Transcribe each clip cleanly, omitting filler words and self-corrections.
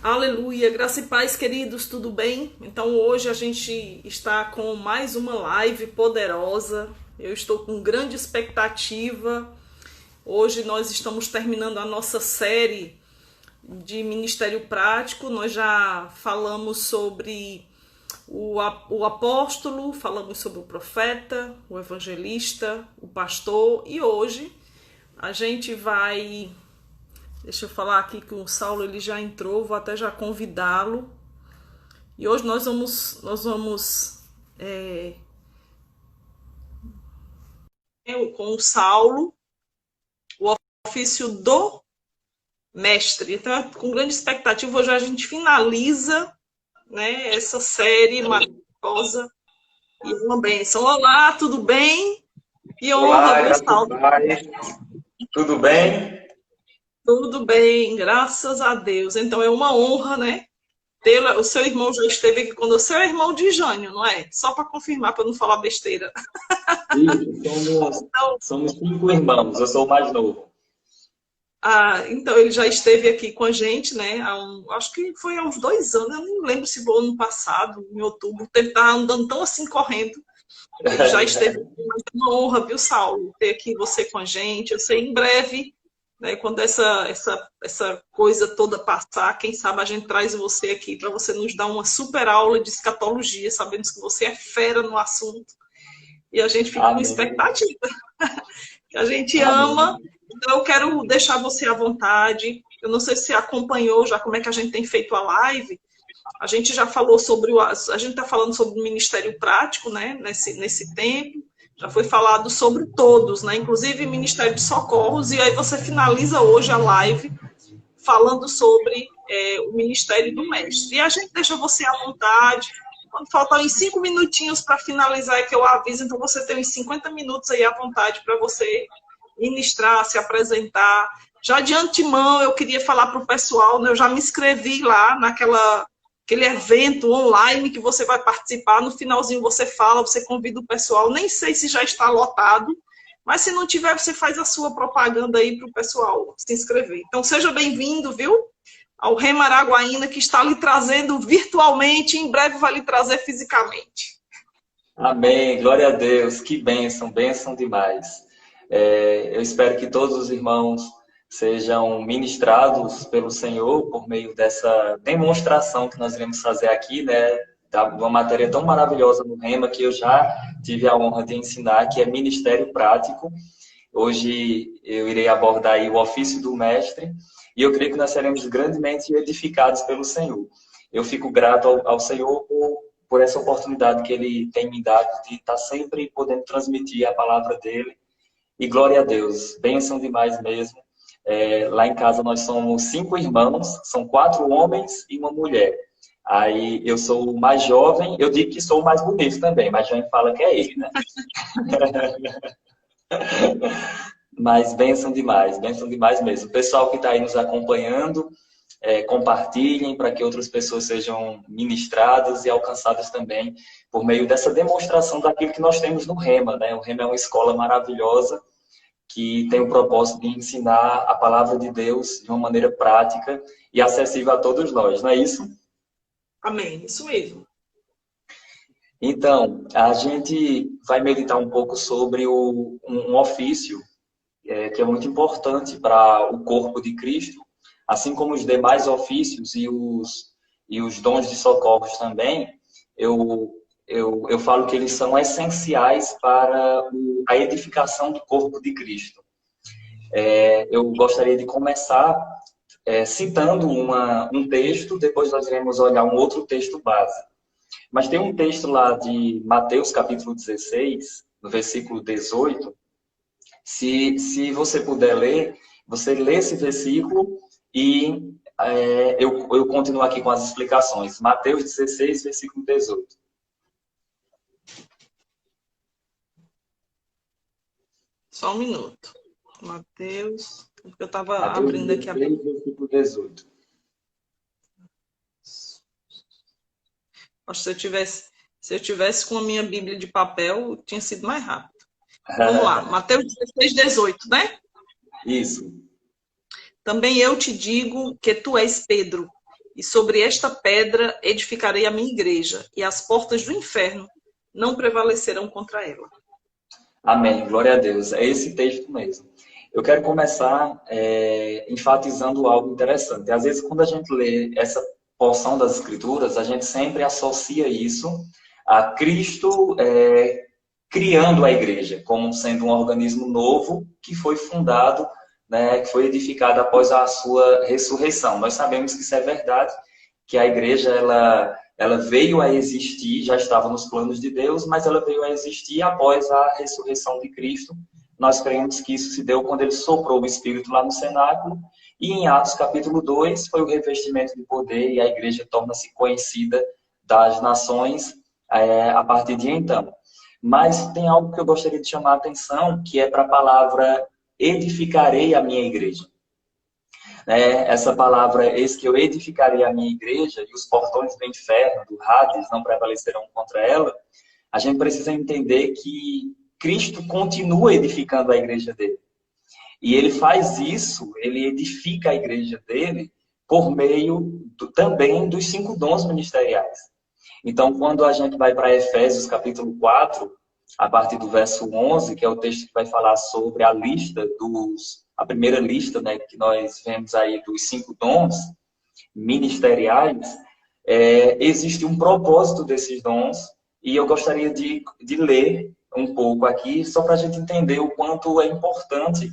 Aleluia, graça e paz, queridos, tudo bem? Então hoje a gente está com mais uma live poderosa. Eu estou com grande expectativa. Hoje nós estamos terminando a nossa série de Ministério Prático. Nós já falamos sobre o apóstolo, falamos sobre o profeta, o evangelista, o pastor, e hoje a gente vai... Deixa eu falar aqui que o Saulo ele já entrou, vou até já convidá-lo. E hoje nós vamos com o Saulo, o ofício do mestre. Então, com grande expectativa, hoje a gente finaliza, né, essa série maravilhosa e uma bênção. Olá, tudo bem? Que honra, viu, Saulo? Tudo bem? Tudo bem, graças a Deus. Então é uma honra, né? O seu irmão já esteve aqui quando o seu irmão de Jânio, não é? Só para confirmar, para não falar besteira. Isso, somos 5 irmãos, eu sou o mais novo. Então ele já esteve aqui com a gente, né? Acho que foi há uns 2 anos, eu não lembro se foi ano passado, em outubro. Ele estava andando tão assim, correndo. Ele já esteve aqui, mas é uma honra, viu, Saulo, ter aqui você com a gente. Eu sei, em breve, né, quando essa coisa toda passar, quem sabe a gente traz você aqui para você nos dar uma super aula de escatologia. Sabemos que você é fera no assunto e a gente fica com expectativa. Que a gente ama. Então eu quero deixar você à vontade. Eu não sei se você acompanhou já como é que a gente tem feito a live. A gente já falou sobre a gente está falando sobre o Ministério Prático, né, nesse tempo. Já foi falado sobre todos, né? Inclusive Ministério de Socorros, e aí você finaliza hoje a live falando sobre o Ministério do Mestre. E a gente deixa você à vontade. Quando faltam 5 minutinhos para finalizar, é que eu aviso, então você tem uns 50 minutos aí à vontade para você ministrar, se apresentar. Já de antemão, eu queria falar para o pessoal, né? Eu já me inscrevi lá aquele evento online que você vai participar, no finalzinho você fala, você convida o pessoal, nem sei se já está lotado, mas se não tiver, você faz a sua propaganda aí para o pessoal se inscrever. Então seja bem-vindo, viu? Ao Rema Araguaína, que está lhe trazendo virtualmente, e em breve vai lhe trazer fisicamente. Amém, glória a Deus, que bênção, bênção demais. Eu espero que todos os irmãos sejam ministrados pelo Senhor por meio dessa demonstração que nós iremos fazer aqui, né? De uma matéria tão maravilhosa no Rema que eu já tive a honra de ensinar, que é Ministério Prático. Hoje eu irei abordar aí o ofício do mestre e eu creio que nós seremos grandemente edificados pelo Senhor. Eu fico grato ao Senhor por essa oportunidade que Ele tem me dado de estar sempre podendo transmitir a palavra dEle. E glória a Deus, bênção demais mesmo. Lá em casa nós somos 5 irmãos, são 4 homens e uma mulher. Aí eu sou o mais jovem, eu digo que sou o mais bonito também, mas Jane fala que é ele, né? Mas bênção demais mesmo. O pessoal que está aí nos acompanhando, compartilhem para que outras pessoas sejam ministradas e alcançadas também por meio dessa demonstração daquilo que nós temos no Rema, né? O Rema é uma escola maravilhosa que tem o propósito de ensinar a palavra de Deus de uma maneira prática e acessível a todos nós, não é isso? Amém, isso mesmo. Então, a gente vai meditar um pouco sobre um ofício que é muito importante para o corpo de Cristo, assim como os demais ofícios e os dons de socorros também. Eu falo que eles são essenciais para a edificação do corpo de Cristo. Eu gostaria de começar citando um texto, depois nós iremos olhar um outro texto base. Mas tem um texto lá de Mateus, capítulo 16, no versículo 18. Se você puder ler, você lê esse versículo e eu continuo aqui com as explicações. Mateus 16, versículo 18. Só um minuto. Mateus, eu estava abrindo aqui a Bíblia. Versículo 18. Acho que se eu tivesse com a minha Bíblia de papel, tinha sido mais rápido. Vamos lá, Mateus 16, 18, né? Isso. Também eu te digo que tu és Pedro, e sobre esta pedra edificarei a minha igreja, e as portas do inferno não prevalecerão contra ela. Amém, glória a Deus. É esse texto mesmo. Eu quero começar enfatizando algo interessante. Às vezes, quando a gente lê essa porção das Escrituras, a gente sempre associa isso a Cristo criando a igreja, como sendo um organismo novo que foi fundado, né, que foi edificado após a sua ressurreição. Nós sabemos que isso é verdade, que a igreja ela veio a existir, já estava nos planos de Deus, mas ela veio a existir após a ressurreição de Cristo. Nós cremos que isso se deu quando ele soprou o Espírito lá no cenáculo, e em Atos capítulo 2 foi o revestimento de poder, e a igreja torna-se conhecida das nações a partir de então. Mas tem algo que eu gostaria de chamar a atenção, que é para a palavra edificarei a minha igreja. Essa palavra, eis que eu edificarei a minha igreja e os portões do inferno, do Hades, não prevalecerão contra ela, a gente precisa entender que Cristo continua edificando a igreja dele. E ele faz isso, ele edifica a igreja dele por meio também dos 5 dons ministeriais. Então, quando a gente vai para Efésios capítulo 4, a partir do verso 11, que é o texto que vai falar sobre a lista a primeira lista, né, que nós vemos aí dos 5 dons ministeriais, existe um propósito desses dons, e eu gostaria de ler um pouco aqui, só para a gente entender o quanto é importante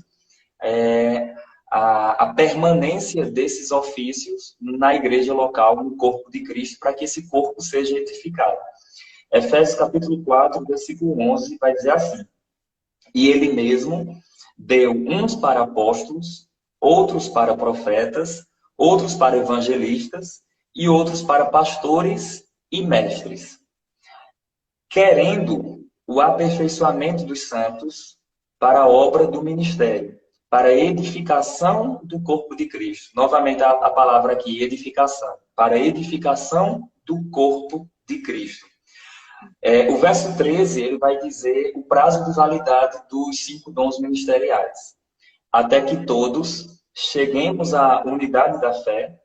a permanência desses ofícios na igreja local, no corpo de Cristo, para que esse corpo seja edificado. Efésios capítulo 4, versículo 11, vai dizer assim: e ele mesmo deu uns para apóstolos, outros para profetas, outros para evangelistas e outros para pastores e mestres, querendo o aperfeiçoamento dos santos para a obra do ministério, para a edificação do corpo de Cristo. Novamente a palavra aqui, edificação. Para a edificação do corpo de Cristo. O verso 13, ele vai dizer o prazo de validade dos 5 dons ministeriais. Até que todos cheguemos à unidade da fé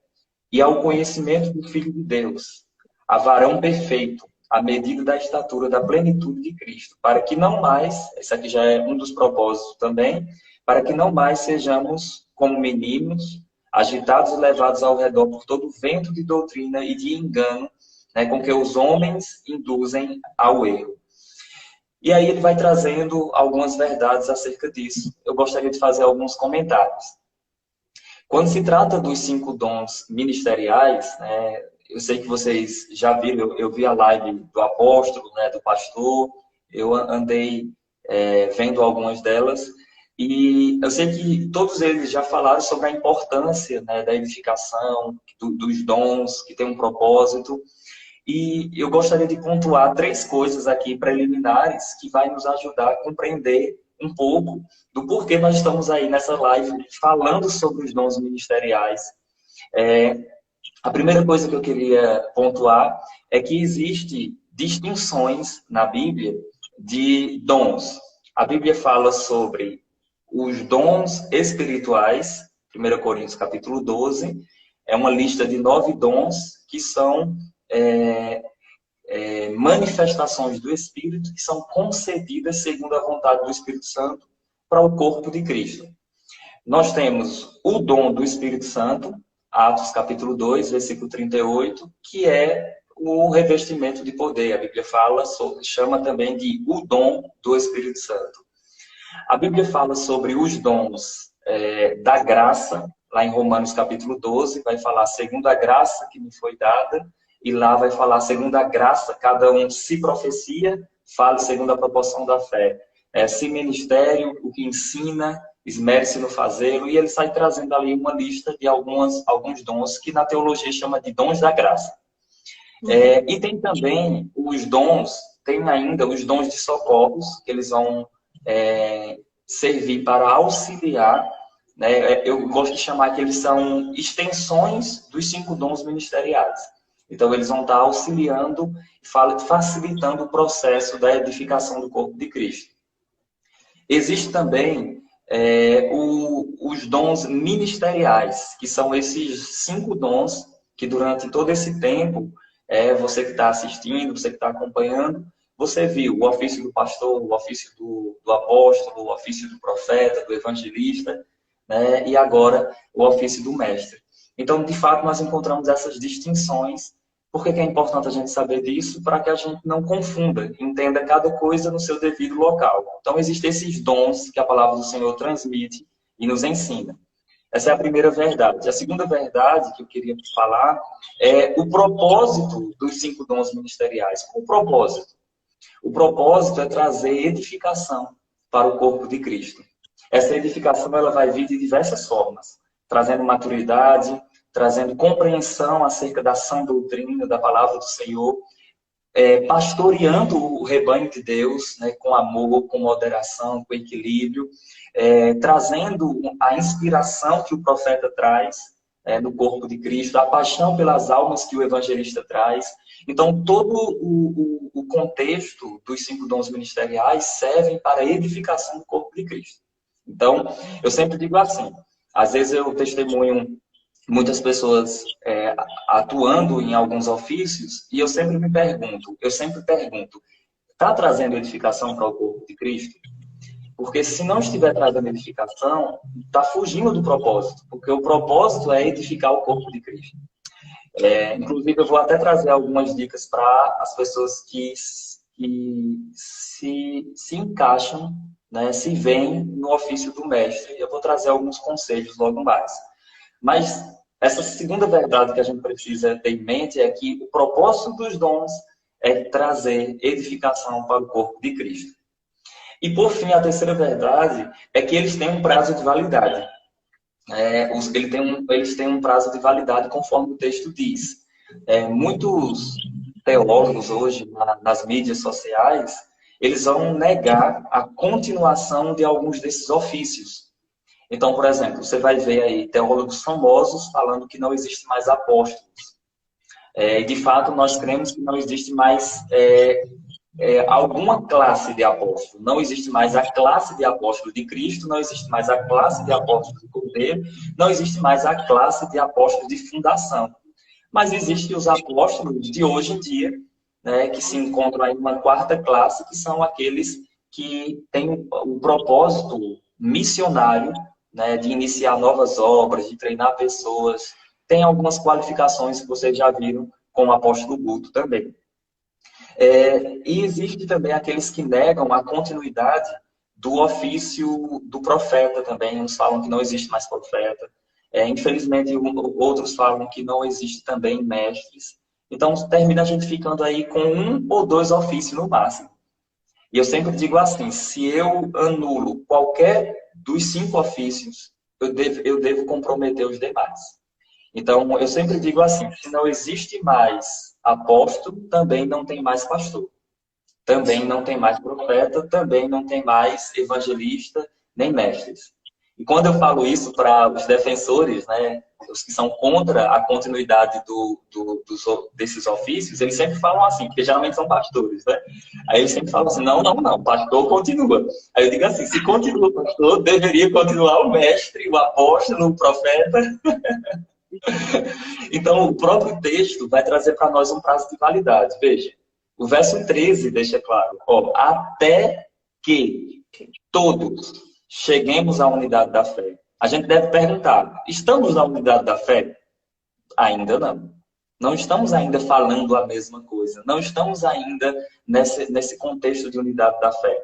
e ao conhecimento do Filho de Deus, a varão perfeito, à medida da estatura da plenitude de Cristo, para que não mais, esse aqui já é um dos propósitos também, para que não mais sejamos como meninos, agitados e levados ao redor por todo vento de doutrina e de engano, né, com que os homens induzem ao erro. E aí ele vai trazendo algumas verdades acerca disso. Eu gostaria de fazer alguns comentários. Quando se trata dos 5 dons ministeriais, né, eu sei que vocês já viram, eu vi a live do apóstolo, né, do pastor, eu andei vendo algumas delas, e eu sei que todos eles já falaram sobre a importância, né, da edificação, dos dons, que tem um propósito. E eu gostaria de pontuar 3 coisas aqui preliminares que vai nos ajudar a compreender um pouco do porquê nós estamos aí nessa live falando sobre os dons ministeriais. A primeira coisa que eu queria pontuar é que existe distinções na Bíblia de dons. A Bíblia fala sobre os dons espirituais, 1 Coríntios capítulo 12, é uma lista de 9 dons que são manifestações do Espírito que são concedidas segundo a vontade do Espírito Santo para o corpo de Cristo. Nós temos o dom do Espírito Santo, Atos capítulo 2, versículo 38, que é o revestimento de poder. A Bíblia chama também de o dom do Espírito Santo. A Bíblia fala sobre os dons da graça, lá em Romanos capítulo 12, vai falar segundo a graça que me foi dada, e lá vai falar segundo a graça, cada um se profecia, fale segundo a proporção da fé. Se ministério, o que ensina, esmere-se no fazê-lo, e ele sai trazendo ali uma lista de alguns dons que na teologia chama de dons da graça. E tem também os dons, tem ainda os dons de socorros, que eles vão servir para auxiliar, né? Eu gosto de chamar que eles são extensões dos 5 dons ministeriais. Então, eles vão estar auxiliando e facilitando o processo da edificação do corpo de Cristo. Existe também os dons ministeriais, que são esses 5 dons que durante todo esse tempo, você que está assistindo, você que está acompanhando, você viu o ofício do pastor, o ofício do apóstolo, o ofício do profeta, do evangelista, né? E agora o ofício do mestre. Então, de fato, nós encontramos essas distinções. Por que é importante a gente saber disso? Para que a gente não confunda, entenda cada coisa no seu devido local. Então, existem esses dons que a palavra do Senhor transmite e nos ensina. Essa é a primeira verdade. A segunda verdade que eu queria falar é o propósito dos 5 dons ministeriais. Qual o propósito? O propósito é trazer edificação para o corpo de Cristo. Essa edificação ela vai vir de diversas formas, trazendo maturidade, trazendo compreensão acerca da sã doutrina, da palavra do Senhor, pastoreando o rebanho de Deus, né, com amor, com moderação, com equilíbrio, trazendo a inspiração que o profeta traz no corpo de Cristo, a paixão pelas almas que o evangelista traz. Então, todo o contexto dos 5 dons ministeriais servem para a edificação do corpo de Cristo. Então, eu sempre digo assim, às vezes eu testemunho muitas pessoas atuando em alguns ofícios e eu sempre pergunto, está trazendo edificação para o corpo de Cristo? Porque se não estiver trazendo edificação, está fugindo do propósito, porque o propósito é edificar o corpo de Cristo. Inclusive, eu vou até trazer algumas dicas para as pessoas que se encaixam, né, se veem no ofício do mestre. Eu vou trazer alguns conselhos logo mais. Mas essa segunda verdade que a gente precisa ter em mente é que o propósito dos dons é trazer edificação para o corpo de Cristo. E, por fim, a terceira verdade é que eles têm um prazo de validade. Eles têm um prazo de validade conforme o texto diz. Muitos teólogos hoje, nas mídias sociais, eles vão negar a continuação de alguns desses ofícios. Então, por exemplo, você vai ver aí teólogos famosos falando que não existe mais apóstolos. De fato, nós cremos que não existe mais alguma classe de apóstolo. Não existe mais a classe de apóstolo de Cristo, não existe mais a classe de apóstolo de Cordeiro, não existe mais a classe de apóstolo de fundação. Mas existem os apóstolos de hoje em dia, né, que se encontram aí numa quarta classe, que são aqueles que têm o propósito missionário, né, de iniciar novas obras, de treinar pessoas. Tem algumas qualificações que vocês já viram com o apóstolo Guto também. E existe também aqueles que negam a continuidade do ofício do profeta também. Uns falam que não existe mais profeta. Infelizmente, outros falam que não existe também mestres. Então, termina a gente ficando aí com 1 ou 2 ofícios no máximo. E eu sempre digo assim, se eu anulo qualquer dos 5 ofícios, eu devo comprometer os demais. Então, eu sempre digo assim, se não existe mais apóstolo, também não tem mais pastor. Também não tem mais profeta, também não tem mais evangelista, nem mestres. E quando eu falo isso para os defensores, né, os que são contra a continuidade desses ofícios, eles sempre falam assim, porque geralmente são pastores, né? Aí eles sempre falam assim, não, pastor continua. Aí eu digo assim, se continua o pastor, deveria continuar o mestre, o apóstolo, o profeta. Então, o próprio texto vai trazer para nós um prazo de validade. Veja, o verso 13 deixa claro, até que todos cheguemos à unidade da fé. A gente deve perguntar, estamos na unidade da fé? Ainda não. Não estamos ainda falando a mesma coisa. Não estamos ainda nesse contexto de unidade da fé.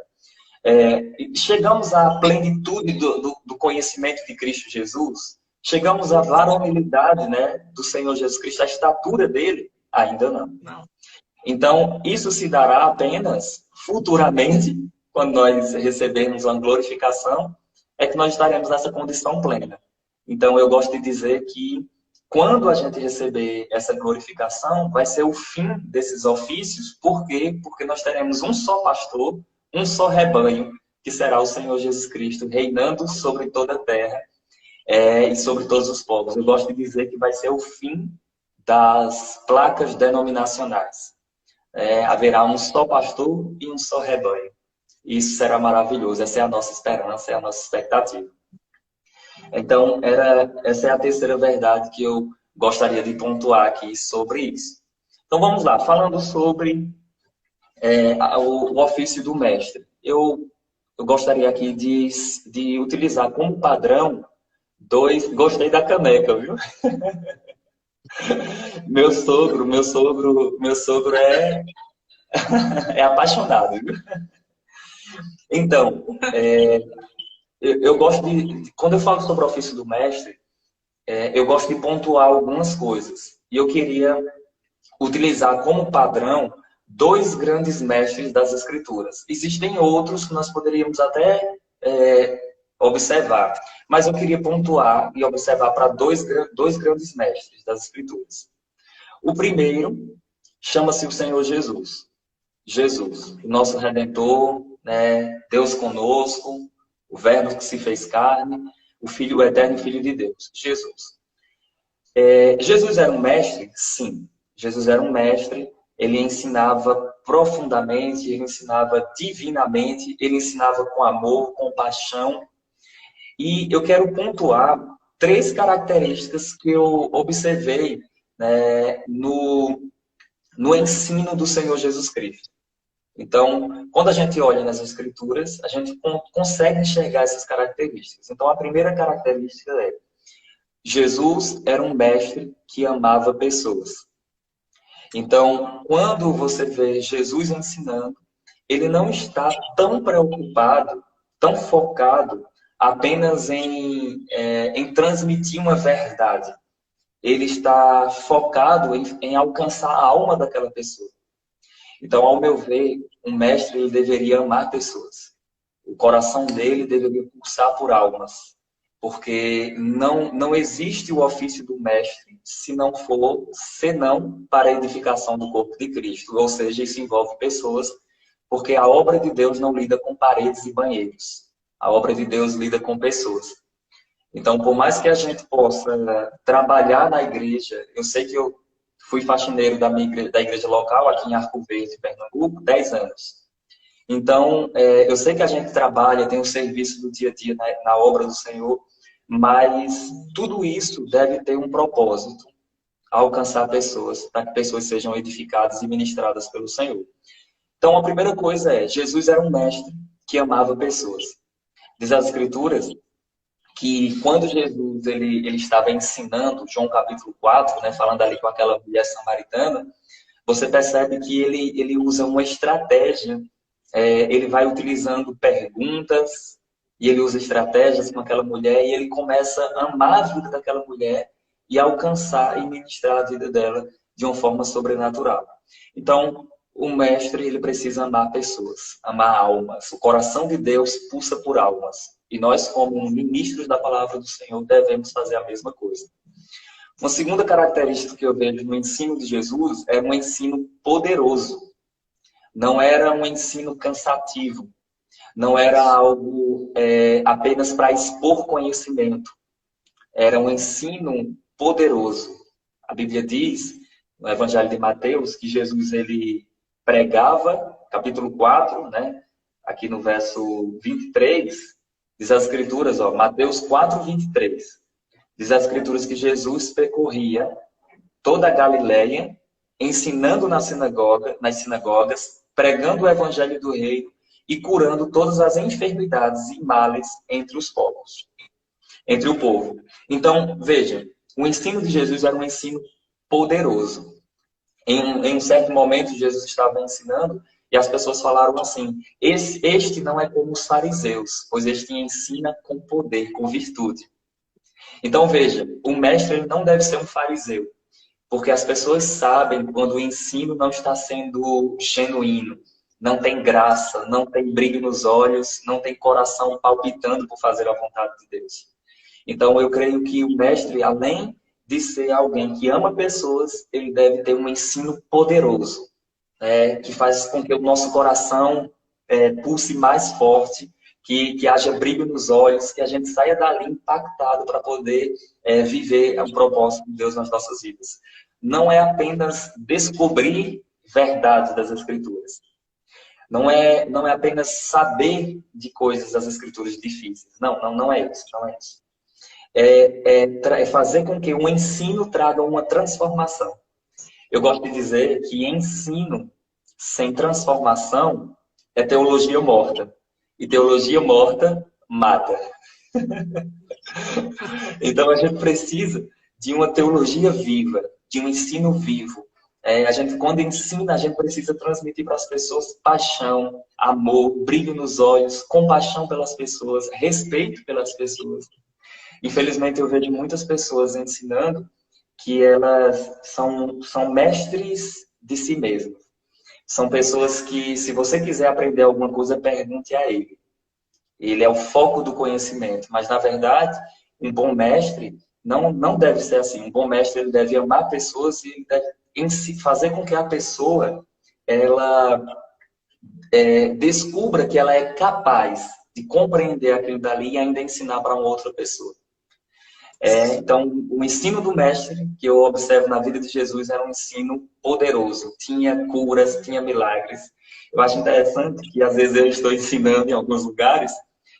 Chegamos à plenitude do conhecimento de Cristo Jesus? Chegamos à varonilidade, né, do Senhor Jesus Cristo, à estatura dele? Ainda não. Então, isso se dará apenas futuramente, quando nós recebermos uma glorificação, é que nós estaremos nessa condição plena. Então, eu gosto de dizer que quando a gente receber essa glorificação, vai ser o fim desses ofícios. Por quê? Porque nós teremos um só pastor, um só rebanho, que será o Senhor Jesus Cristo, reinando sobre toda a terra e sobre todos os povos. Eu gosto de dizer que vai ser o fim das placas denominacionais. Haverá um só pastor e um só rebanho. Isso será maravilhoso. Essa é a nossa esperança, é a nossa expectativa. Então, essa é a terceira verdade que eu gostaria de pontuar aqui sobre isso. Então vamos lá, falando sobre o ofício do mestre. Eu gostaria aqui de utilizar como padrão dois... Gostei da caneca, viu? Meu sogro é apaixonado, viu? Então, eu gosto de... Quando eu falo sobre o ofício do mestre, eu gosto de pontuar algumas coisas. E eu queria utilizar como padrão dois grandes mestres das Escrituras. Existem outros que nós poderíamos até observar, mas eu queria pontuar e observar para dois grandes mestres das Escrituras. O primeiro chama-se o Senhor Jesus. Jesus, o nosso Redentor, né? Deus conosco, o Verbo que se fez carne, o eterno Filho de Deus, Jesus. Jesus era um mestre? Sim. Jesus era um mestre, ele ensinava profundamente, ele ensinava divinamente, ele ensinava com amor, com paixão. E eu quero pontuar três características que eu observei, né, no ensino do Senhor Jesus Cristo. Então, quando a gente olha nas Escrituras, a gente consegue enxergar essas características. Então, a primeira característica é: Jesus era um mestre que amava pessoas. Então, quando você vê Jesus ensinando, ele não está tão preocupado, tão focado apenas em transmitir uma verdade. Ele está focado em alcançar a alma daquela pessoa. Então, ao meu ver, um mestre ele deveria amar pessoas. O coração dele deveria pulsar por almas. Porque não existe o ofício do mestre se não for, senão para a edificação do corpo de Cristo. Ou seja, isso envolve pessoas, porque a obra de Deus não lida com paredes e banheiros. A obra de Deus lida com pessoas. Então, por mais que a gente possa trabalhar na igreja, eu sei que eu fui faxineiro da igreja local, aqui em Arco Verde, Pernambuco, 10 anos. Então, eu sei que a gente trabalha, tem o serviço do dia a dia na obra do Senhor, mas tudo isso deve ter um propósito, alcançar pessoas, para que pessoas sejam edificadas e ministradas pelo Senhor. Então, a primeira coisa é: Jesus era um mestre que amava pessoas. Diz as Escrituras que quando Jesus ele estava ensinando, João capítulo 4, né, falando ali com aquela mulher samaritana, você percebe que ele usa uma estratégia. Ele vai utilizando perguntas e ele usa estratégias com aquela mulher e ele começa a amar a vida daquela mulher e alcançar e ministrar a vida dela de uma forma sobrenatural. Então, o mestre ele precisa amar pessoas, amar almas. O coração de Deus pulsa por almas. E nós, como ministros da palavra do Senhor, devemos fazer a mesma coisa. Uma segunda característica que eu vejo no ensino de Jesus é um ensino poderoso. Não era um ensino cansativo. Não era algo apenas para expor conhecimento. Era um ensino poderoso. A Bíblia diz, no Evangelho de Mateus, que Jesus ele pregava, capítulo 4, né? Aqui no verso 23, diz as Escrituras, Mateus 4, 23. Diz as Escrituras que Jesus percorria toda a Galileia, ensinando nas sinagogas, pregando o Evangelho do Reino e curando todas as enfermidades e males entre os povos, entre o povo. Então, veja, o ensino de Jesus era um ensino poderoso. Em um certo momento, Jesus estava ensinando e as pessoas falaram assim: este não é como os fariseus, pois este ensina com poder, com virtude. Então, veja, o mestre ele não deve ser um fariseu, porque as pessoas sabem quando o ensino não está sendo genuíno, não tem graça, não tem brilho nos olhos, não tem coração palpitando por fazer a vontade de Deus. Então, eu creio que o mestre, além de ser alguém que ama pessoas, ele deve ter um ensino poderoso, que faz com que o nosso coração pulse mais forte, que haja brilho nos olhos, que a gente saia dali impactado para poder viver o propósito de Deus nas nossas vidas. Não é apenas descobrir verdades das Escrituras. Não é apenas saber de coisas das Escrituras difíceis. Não é isso. é fazer com que o ensino traga uma transformação. Eu gosto de dizer que ensino sem transformação é teologia morta. E teologia morta mata. Então a gente precisa de uma teologia viva, de um ensino vivo. Quando ensina, a gente precisa transmitir para as pessoas paixão, amor, brilho nos olhos, compaixão pelas pessoas, respeito pelas pessoas. Infelizmente, eu vejo muitas pessoas ensinando que elas são mestres de si mesmas. São pessoas que, se você quiser aprender alguma coisa, pergunte a ele. Ele é o foco do conhecimento. Mas, na verdade, um bom mestre não deve ser assim. Um bom mestre ele deve amar pessoas e deve fazer com que a pessoa ela descubra que ela é capaz de compreender aquilo dali e ainda ensinar para uma outra pessoa. Então, o ensino do mestre, que eu observo na vida de Jesus, era um ensino poderoso. Tinha curas, tinha milagres. Eu acho interessante que, às vezes, eu estou ensinando em alguns lugares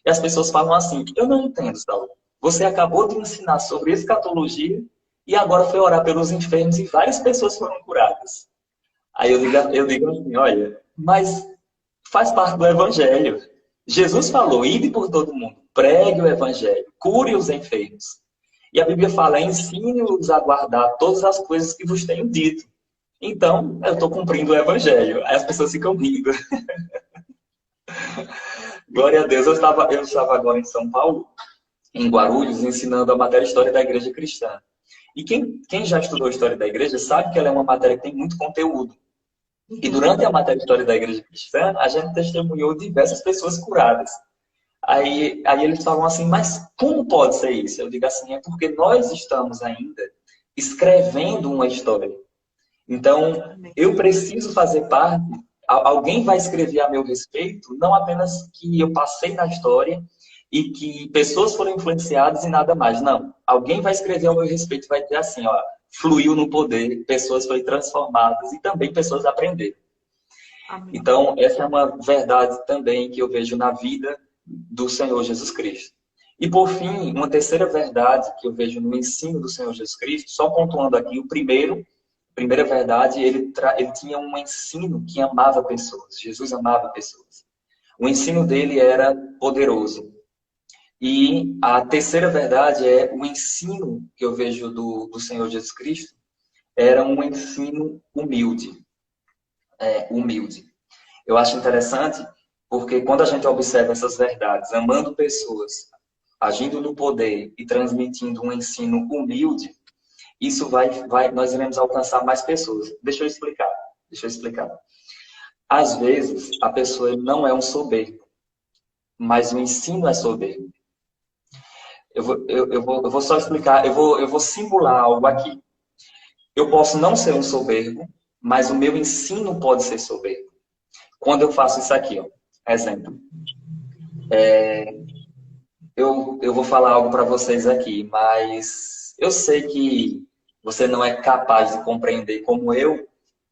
e as pessoas falam assim, eu não entendo, Saulo. Você acabou de ensinar sobre escatologia e agora foi orar pelos enfermos e várias pessoas foram curadas. Aí eu digo assim, olha, mas faz parte do evangelho. Jesus falou, ide por todo mundo, pregue o evangelho, cure os enfermos. E a Bíblia fala, ensine-os a guardar todas as coisas que vos tenho dito. Então, eu estou cumprindo o evangelho. Aí as pessoas ficam rindo. Glória a Deus. Eu estava agora em São Paulo, em Guarulhos, ensinando a matéria História da Igreja Cristã. E quem já estudou História da Igreja sabe que ela é uma matéria que tem muito conteúdo. E durante a matéria História da Igreja Cristã, a gente testemunhou diversas pessoas curadas. Aí eles falam assim, mas como pode ser isso? Eu digo assim, é porque nós estamos ainda escrevendo uma história. Então, eu preciso fazer parte, alguém vai escrever a meu respeito, não apenas que eu passei na história e que pessoas foram influenciadas e nada mais. Não, alguém vai escrever ao meu respeito e vai ter assim, ó, fluiu no poder, pessoas foram transformadas e também pessoas aprenderam. Amém. Então, essa é uma verdade também que eu vejo na vida do Senhor Jesus Cristo. E, por fim, uma terceira verdade que eu vejo no ensino do Senhor Jesus Cristo, só pontuando aqui, a primeira verdade, ele tinha um ensino que amava pessoas. Jesus amava pessoas. O ensino dele era poderoso. E a terceira verdade é o ensino que eu vejo do Senhor Jesus Cristo era um ensino humilde. Humilde. Eu acho interessante porque quando a gente observa essas verdades, amando pessoas, agindo no poder e transmitindo um ensino humilde, isso nós iremos alcançar mais pessoas. Deixa eu explicar. Às vezes, a pessoa não é um soberbo, mas o ensino é soberbo. Eu vou só explicar, eu vou simular algo aqui. Eu posso não ser um soberbo, mas o meu ensino pode ser soberbo. Quando eu faço isso aqui, ó, exemplo. Eu vou falar algo para vocês aqui, mas eu sei que você não é capaz de compreender como eu,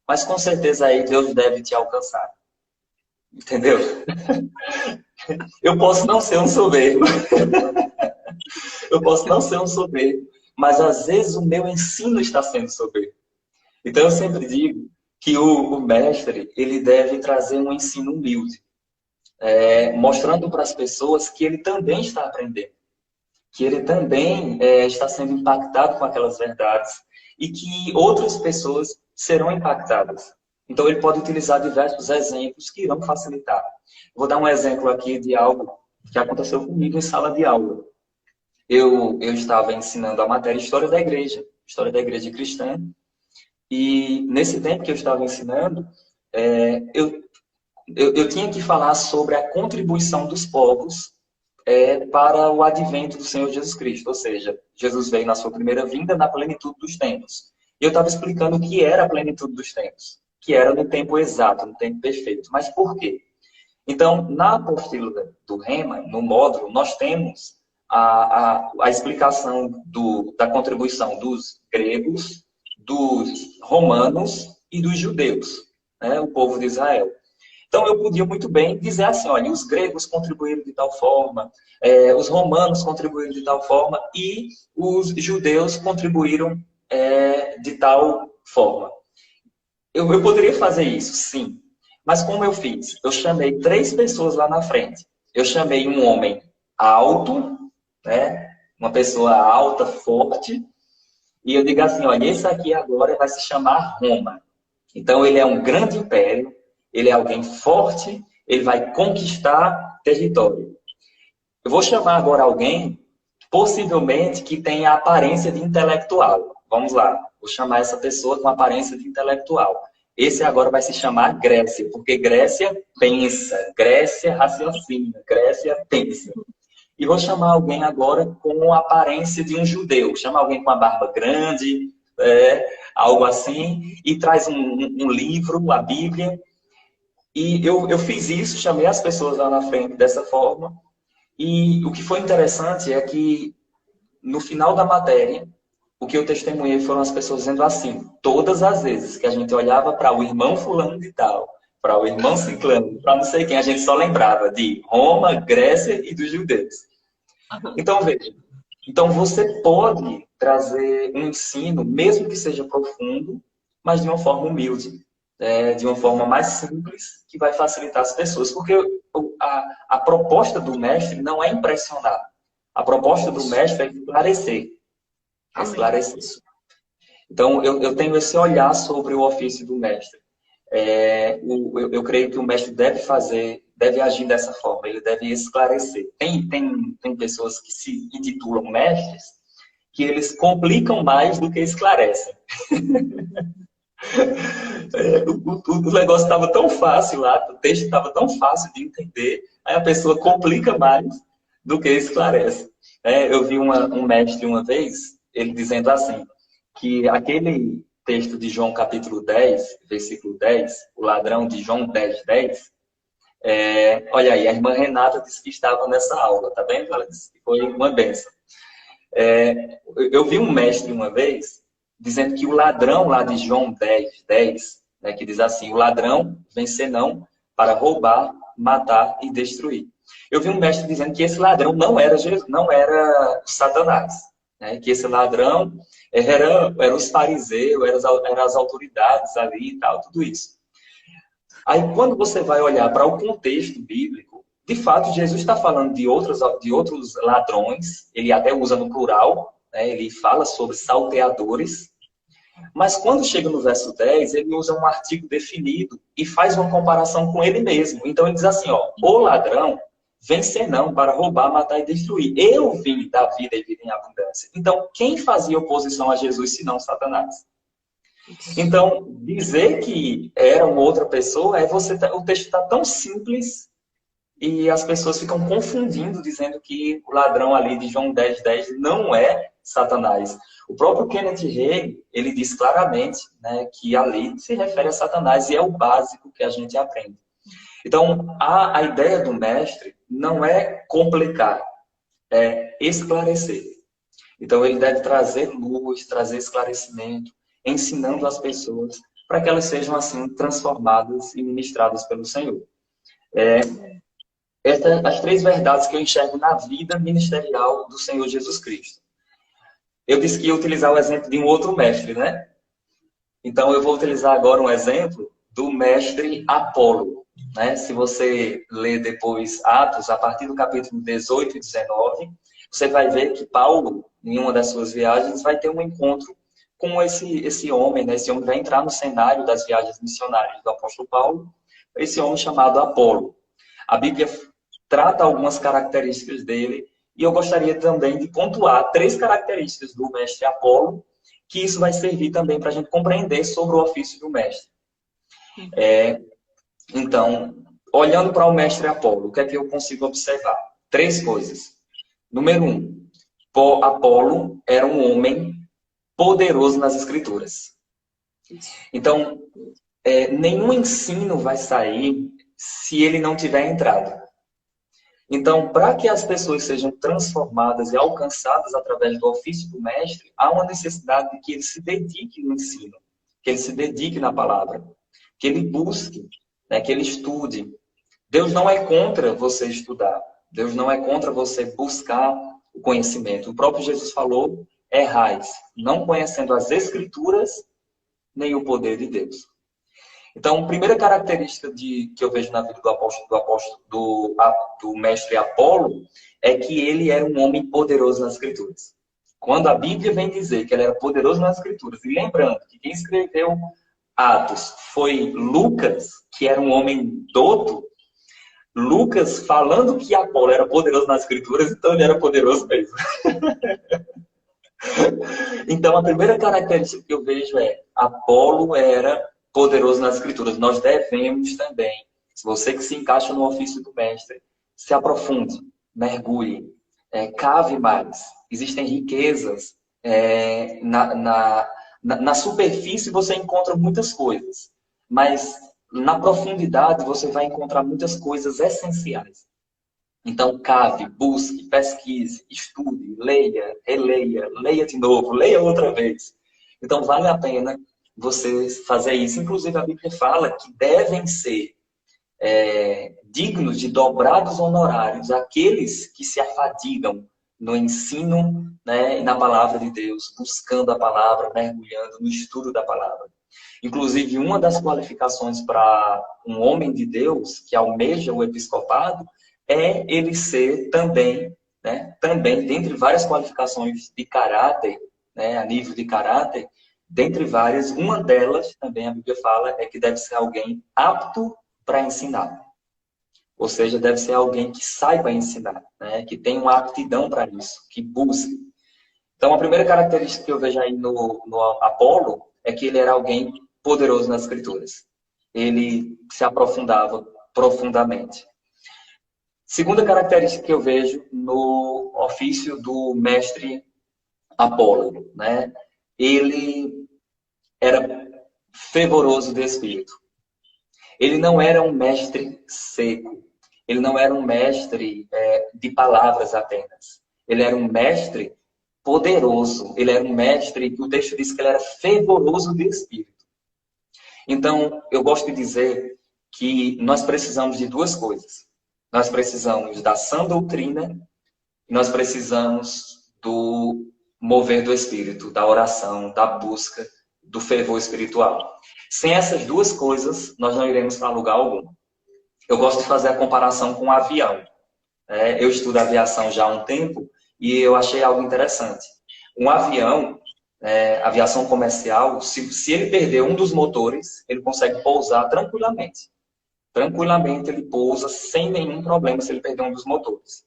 mas com certeza aí Deus deve te alcançar. Entendeu? Eu posso não ser um soberbo. Eu posso não ser um soberbo, mas às vezes o meu ensino está sendo soberbo. Então eu sempre digo que o mestre, ele deve trazer um ensino humilde, mostrando para as pessoas que ele também está aprendendo, que ele também está sendo impactado com aquelas verdades e que outras pessoas serão impactadas. Então ele pode utilizar diversos exemplos que irão facilitar. Vou dar um exemplo aqui de algo que aconteceu comigo em sala de aula. Eu estava ensinando a matéria História da Igreja Cristã, e nesse tempo que eu estava ensinando, eu tinha que falar sobre a contribuição dos povos para o advento do Senhor Jesus Cristo. Ou seja, Jesus veio na sua primeira vinda na plenitude dos tempos. E eu estava explicando o que era a plenitude dos tempos, que era no tempo exato, no tempo perfeito. Mas por quê? Então, na apostila do Rema, no módulo, nós temos a explicação da contribuição dos gregos, dos romanos e dos judeus, né, o povo de Israel. Então, eu podia muito bem dizer assim, olha, os gregos contribuíram de tal forma, os romanos contribuíram de tal forma e os judeus contribuíram de tal forma. Eu poderia fazer isso, sim. Mas como eu fiz? Eu chamei 3 pessoas lá na frente. Eu chamei um homem alto, né? Uma pessoa alta, forte, e eu digo assim, olha, esse aqui agora vai se chamar Roma. Então, ele é um grande império, ele é alguém forte, ele vai conquistar território. Eu vou chamar agora alguém, possivelmente, que tenha a aparência de intelectual. Vamos lá, vou chamar essa pessoa com aparência de intelectual. Esse agora vai se chamar Grécia, porque Grécia pensa, Grécia raciocina, Grécia pensa. E vou chamar alguém agora com a aparência de um judeu. Chama alguém com a barba grande, algo assim, e traz um livro, a Bíblia. E eu fiz isso, chamei as pessoas lá na frente dessa forma. E o que foi interessante é que, no final da matéria, o que eu testemunhei foram as pessoas dizendo assim, todas as vezes que a gente olhava para o irmão fulano de tal, para o irmão ciclano, para não sei quem, a gente só lembrava de Roma, Grécia e dos judeus. Então, veja, então você pode trazer um ensino, mesmo que seja profundo, mas de uma forma humilde, de uma forma mais simples, que vai facilitar as pessoas. Porque a proposta do mestre não é impressionar. A proposta do mestre é esclarecer. É esclarecer isso. Então, eu tenho esse olhar sobre o ofício do mestre. Eu creio que o mestre deve agir dessa forma, ele deve esclarecer. Tem pessoas que se intitulam mestres, que eles complicam mais do que esclarecem. O negócio estava tão fácil lá, o texto estava tão fácil de entender, aí a pessoa complica mais do que esclarece. Eu vi um mestre uma vez, ele dizendo assim, que aquele texto de João capítulo 10, versículo 10, o ladrão de João 10, 10, olha aí, a irmã Renata disse que estava nessa aula, tá vendo? Ela disse que foi uma bênção. Eu vi um mestre uma vez dizendo que o ladrão lá de João 10, 10, né, que diz assim, o ladrão vem senão para roubar, matar e destruir. Eu vi um mestre dizendo que esse ladrão não era Jesus, não era Satanás, né, que esse ladrão era os fariseus, eram as autoridades ali e tal, tudo isso. Aí, quando você vai olhar para o contexto bíblico, de fato, Jesus está falando de outros ladrões, ele até usa no plural, né? Ele fala sobre salteadores, mas quando chega no verso 10, ele usa um artigo definido e faz uma comparação com ele mesmo. Então, ele diz assim, ó, o ladrão vem senão para roubar, matar e destruir. Eu vim dar vida e vida em abundância. Então, quem fazia oposição a Jesus, senão Satanás? Então, dizer que era uma outra pessoa, o texto está tão simples e as pessoas ficam confundindo, dizendo que o ladrão ali de João 10, 10 não é Satanás. O próprio Kenneth Hagin, ele diz claramente, né, que ali se refere a Satanás e é o básico que a gente aprende. Então, a ideia do mestre não é complicar, é esclarecer. Então, ele deve trazer luz, trazer esclarecimento, ensinando as pessoas para que elas sejam, assim, transformadas e ministradas pelo Senhor. As 3 verdades que eu enxergo na vida ministerial do Senhor Jesus Cristo. Eu disse que ia utilizar o exemplo de um outro mestre, né? Então, eu vou utilizar agora um exemplo do mestre Apolo. Né? Se você ler depois Atos, a partir do capítulo 18 e 19, você vai ver que Paulo, em uma das suas viagens, vai ter um encontro com esse homem, né? Esse homem vai entrar no cenário das viagens missionárias do apóstolo Paulo, esse homem chamado Apolo. A Bíblia trata algumas características dele e eu gostaria também de pontuar 3 características do mestre Apolo, que isso vai servir também para a gente compreender sobre o ofício do mestre. Então, olhando para o mestre Apolo, o que é que eu consigo observar? 3 coisas. Número 1, Apolo era um homem poderoso nas Escrituras. Então, nenhum ensino vai sair se ele não tiver entrado. Então, para que as pessoas sejam transformadas e alcançadas através do ofício do mestre, há uma necessidade de que ele se dedique no ensino, que ele se dedique na palavra, que ele busque né, que ele estude. Deus não é contra você estudar. Deus não é contra você buscar o conhecimento. O próprio Jesus falou, errais, não conhecendo as Escrituras, nem o poder de Deus. Então, a primeira característica que eu vejo na vida do mestre Apolo é que ele era um homem poderoso nas Escrituras. Quando a Bíblia vem dizer que ele era poderoso nas Escrituras, e lembrando que quem escreveu Atos foi Lucas, que era um homem douto, Lucas falando que Apolo era poderoso nas Escrituras, então ele era poderoso mesmo. Então, a primeira característica que eu vejo é Apolo era poderoso nas Escrituras. Nós devemos também, se você que se encaixa no ofício do mestre, se aprofunde, mergulhe, cave mais. Existem riquezas na superfície você encontra muitas coisas, mas na profundidade você vai encontrar muitas coisas essenciais. Então, cave, busque, pesquise, estude, leia, releia, leia de novo, leia outra vez. Então, vale a pena você fazer isso. Inclusive, a Bíblia fala que devem ser dignos de dobrados honorários aqueles que se afadigam no ensino, né, e na palavra de Deus, buscando a palavra, mergulhando no estudo da palavra. Inclusive, uma das qualificações para um homem de Deus que almeja o episcopado é ele ser também, né, dentre várias qualificações de caráter, né, a nível de caráter, dentre várias, uma delas, também a Bíblia fala, é que deve ser alguém apto para ensinar. Ou seja, deve ser alguém que saiba ensinar, né, que tenha uma aptidão para isso, que busque. Então, a primeira característica que eu vejo aí no Apolo é que ele era alguém poderoso nas Escrituras. Ele se aprofundava profundamente. Segunda característica que eu vejo no ofício do mestre Apolo, né? Ele era fervoroso de espírito. Ele não era um mestre seco. Ele não era um mestre de palavras apenas. Ele era um mestre poderoso. Ele era um mestre que o texto diz que ele era fervoroso de espírito. Então, eu gosto de dizer que nós precisamos de duas coisas. Nós precisamos da sã doutrina e nós precisamos do mover do Espírito, da oração, da busca, do fervor espiritual. Sem essas duas coisas, nós não iremos para lugar algum. Eu gosto de fazer a comparação com um avião. Eu estudo aviação já há um tempo e eu achei algo interessante. Um avião, aviação comercial, se ele perder um dos motores, ele consegue pousar tranquilamente. Tranquilamente ele pousa sem nenhum problema se ele perder um dos motores.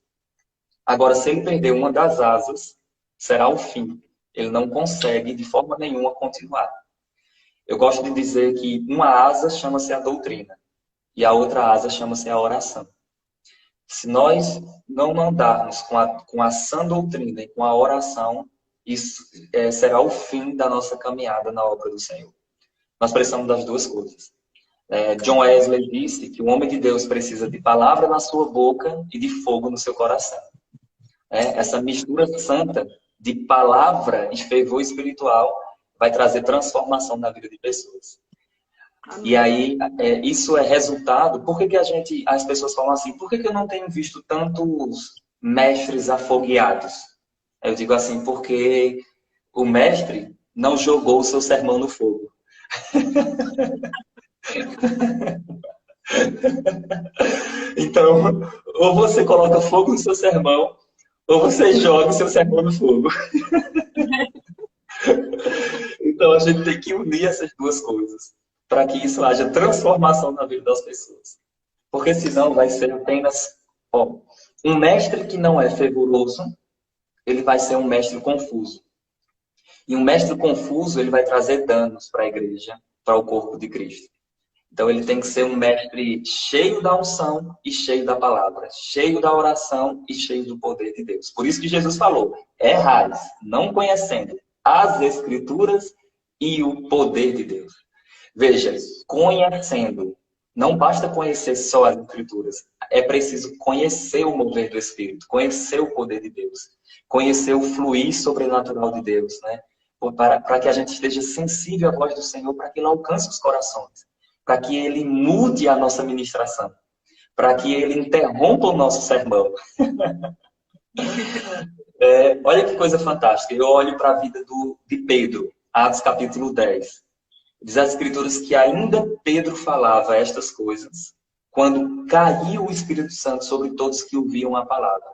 Agora, se ele perder uma das asas, será o fim. Ele não consegue de forma nenhuma continuar. Eu gosto de dizer que uma asa chama-se a doutrina e a outra asa chama-se a oração. Se nós não andarmos com a sã doutrina e com a oração, isso será o fim da nossa caminhada na obra do Senhor. Nós precisamos das duas coisas. John Wesley disse que o homem de Deus precisa de palavra na sua boca e de fogo no seu coração. Essa mistura santa de palavra e fervor espiritual vai trazer transformação na vida de pessoas. Amém. E aí, isso é resultado... Por que as pessoas falam assim, por que eu não tenho visto tantos mestres afogueados? Eu digo assim, porque o mestre não jogou o seu sermão no fogo. Então, ou você coloca fogo no seu sermão, ou você joga o seu sermão no fogo. Então, a gente tem que unir essas duas coisas, para que isso haja transformação na vida das pessoas. Porque senão vai ser apenas... um mestre que não é fervoroso, ele vai ser um mestre confuso. E um mestre confuso, ele vai trazer danos para a igreja, para o corpo de Cristo. Então, ele tem que ser um mestre cheio da unção e cheio da palavra, cheio da oração e cheio do poder de Deus. Por isso que Jesus falou, errais, não conhecendo as Escrituras e o poder de Deus. Veja, conhecendo, não basta conhecer só as Escrituras, é preciso conhecer o mover do Espírito, conhecer o poder de Deus, conhecer o fluir sobrenatural de Deus, né? Para que a gente esteja sensível à voz do Senhor, para que Ele alcance os corações. para que ele mude a nossa ministração, para que ele interrompa o nosso sermão. Olha que coisa fantástica. Eu olho para a vida de Pedro, Atos capítulo 10. Diz as Escrituras que ainda Pedro falava estas coisas quando caiu o Espírito Santo sobre todos que ouviam a palavra.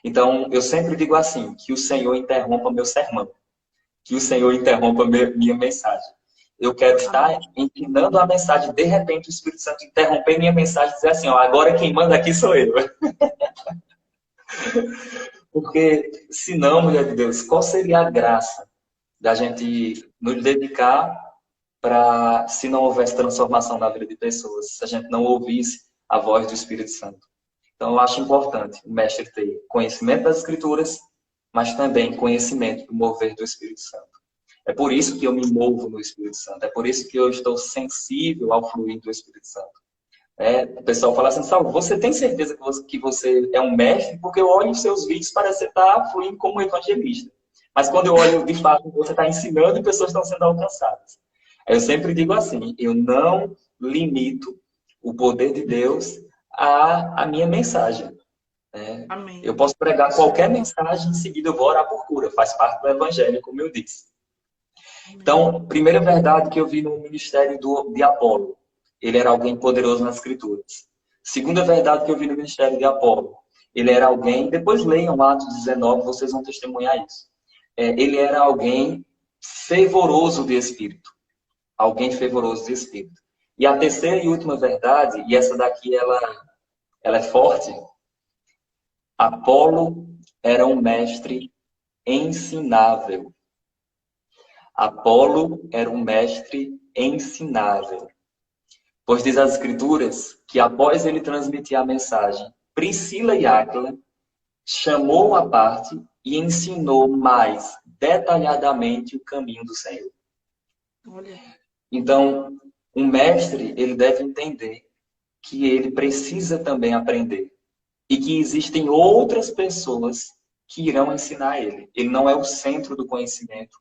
Então, eu sempre digo assim, que o Senhor interrompa meu sermão, que o Senhor interrompa minha mensagem. Eu quero estar ensinando a mensagem, de repente o Espírito Santo interromper minha mensagem e dizer assim, ó, agora quem manda aqui sou eu. Porque, se não, mulher de Deus, qual seria a graça da gente nos dedicar para, se não houvesse transformação na vida de pessoas, se a gente não ouvisse a voz do Espírito Santo? Então, eu acho importante o mestre ter conhecimento das Escrituras, mas também conhecimento do mover do Espírito Santo. É por isso que eu me movo no Espírito Santo. É por isso que eu estou sensível ao fluir do Espírito Santo. O pessoal fala assim, Saulo, você tem certeza que você é um mestre? Porque eu olho os seus vídeos, parece que você está fluindo como evangelista. Mas quando eu olho, de fato, você está ensinando e pessoas estão sendo alcançadas. Eu sempre digo assim, eu não limito o poder de Deus à minha mensagem. Amém. Eu posso pregar qualquer mensagem, em seguida eu vou orar por cura. Faz parte do evangelho, como eu disse. Então, primeira verdade que eu vi no ministério de Apolo, ele era alguém poderoso nas Escrituras. Segunda verdade que eu vi no ministério de Apolo, ele era alguém, depois leiam Atos 19, vocês vão testemunhar isso. Ele era alguém fervoroso de espírito. Alguém fervoroso de espírito. E a terceira e última verdade, e essa daqui ela é forte, Apolo era um mestre ensinável. Apolo era um mestre ensinável. Pois diz as Escrituras que após ele transmitir a mensagem, Priscila e Áquila chamou à parte e ensinou mais detalhadamente o caminho do Senhor. Olha. Então, um mestre, ele deve entender que ele precisa também aprender e que existem outras pessoas que irão ensinar ele. Ele não é o centro do conhecimento,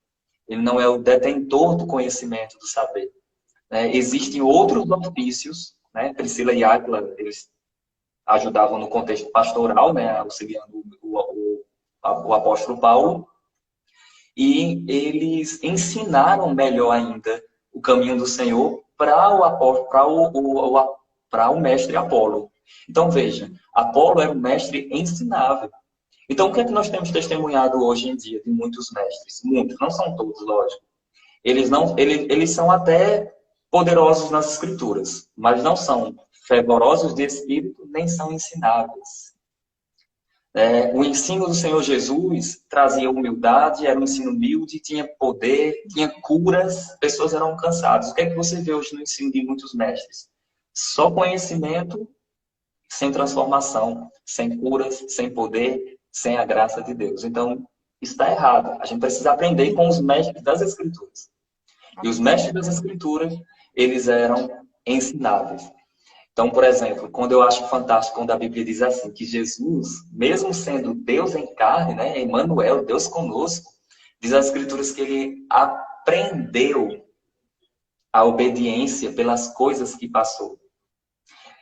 ele não é o detentor do conhecimento, do saber. Existem outros ofícios, Priscila e Áquila, eles ajudavam no contexto pastoral, auxiliando o apóstolo Paulo, e eles ensinaram melhor ainda o caminho do Senhor para o mestre Apolo. Então, veja, Apolo era um mestre ensinável. Então, o que é que nós temos testemunhado hoje em dia de muitos mestres? Muitos, não são todos, lógico. Eles são até poderosos nas Escrituras, mas não são fervorosos de espírito, nem são ensináveis. O ensino do Senhor Jesus trazia humildade, era um ensino humilde, tinha poder, tinha curas, pessoas eram cansadas. O que é que você vê hoje no ensino de muitos mestres? Só conhecimento, sem transformação, sem curas, sem poder, sem a graça de Deus. Então, está errado. A gente precisa aprender com os mestres das Escrituras. E os mestres das Escrituras, eles eram ensináveis. Então, por exemplo, quando eu acho fantástico quando a Bíblia diz assim, que Jesus, mesmo sendo Deus em carne, Emmanuel, Deus conosco, diz as Escrituras que ele aprendeu a obediência pelas coisas que passou.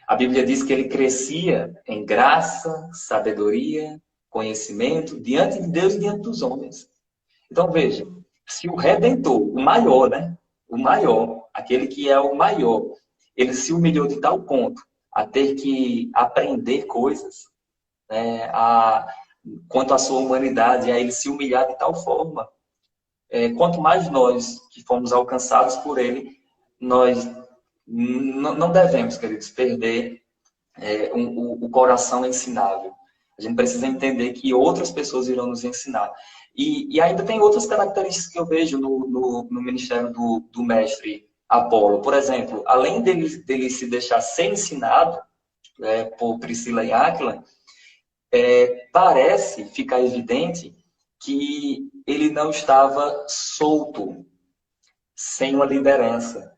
A Bíblia diz que ele crescia em graça, sabedoria, conhecimento, diante de Deus e diante dos homens. Então, veja, se o Redentor, o maior, o maior, aquele que é o maior, ele se humilhou de tal ponto a ter que aprender coisas, quanto à sua humanidade, a ele se humilhar de tal forma. Quanto mais nós que fomos alcançados por ele, nós não devemos, queridos, perder o coração ensinável. A gente precisa entender que outras pessoas irão nos ensinar. E ainda tem outras características que eu vejo no ministério do mestre Apolo. Por exemplo, além dele se deixar ser ensinado por Priscila e Áquila, parece ficar evidente que ele não estava solto, sem uma liderança,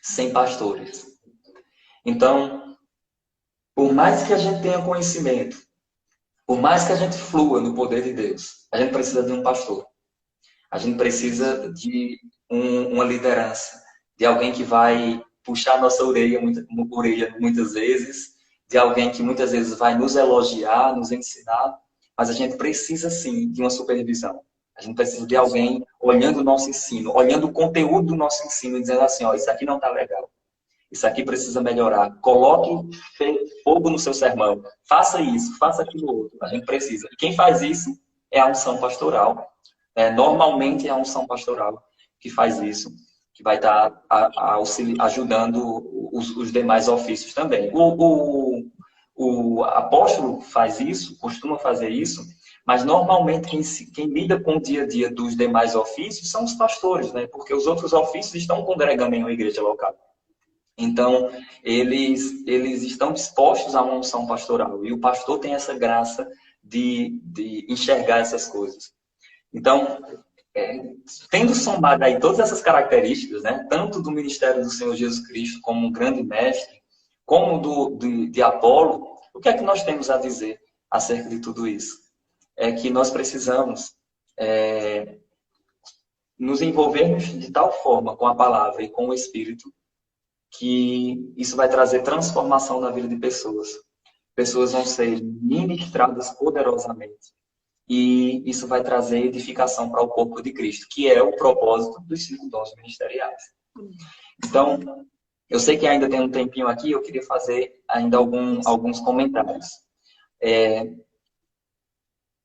sem pastores. Então, por mais que a gente tenha conhecimento, por mais que a gente flua no poder de Deus, a gente precisa de um pastor. A gente precisa de uma liderança, de alguém que vai puxar nossa orelha muitas vezes, de alguém que muitas vezes vai nos elogiar, nos ensinar, mas a gente precisa sim de uma supervisão. A gente precisa de alguém olhando o nosso ensino, olhando o conteúdo do nosso ensino e dizendo assim, ó, isso aqui não está legal. Isso aqui precisa melhorar. Coloque fogo no seu sermão. Faça isso, faça aquilo outro. A gente precisa. E quem faz isso é a unção pastoral. Normalmente é a unção pastoral que faz isso, que vai estar ajudando os demais ofícios também. O apóstolo faz isso, costuma fazer isso, mas normalmente quem lida com o dia a dia dos demais ofícios são os pastores, né? Porque os outros ofícios estão congregando em uma igreja local. Então, eles estão dispostos a uma unção pastoral. E o pastor tem essa graça de enxergar essas coisas. Então, tendo somado aí todas essas características, né, tanto do ministério do Senhor Jesus Cristo como um grande mestre, como de Apolo, o que é que nós temos a dizer acerca de tudo isso? É que nós precisamos nos envolvermos de tal forma com a palavra e com o Espírito que isso vai trazer transformação na vida de pessoas. Pessoas vão ser ministradas poderosamente. E isso vai trazer edificação para o corpo de Cristo, que é o propósito dos 5 dons ministeriais. Então, eu sei que ainda tem um tempinho aqui, eu queria fazer ainda alguns comentários.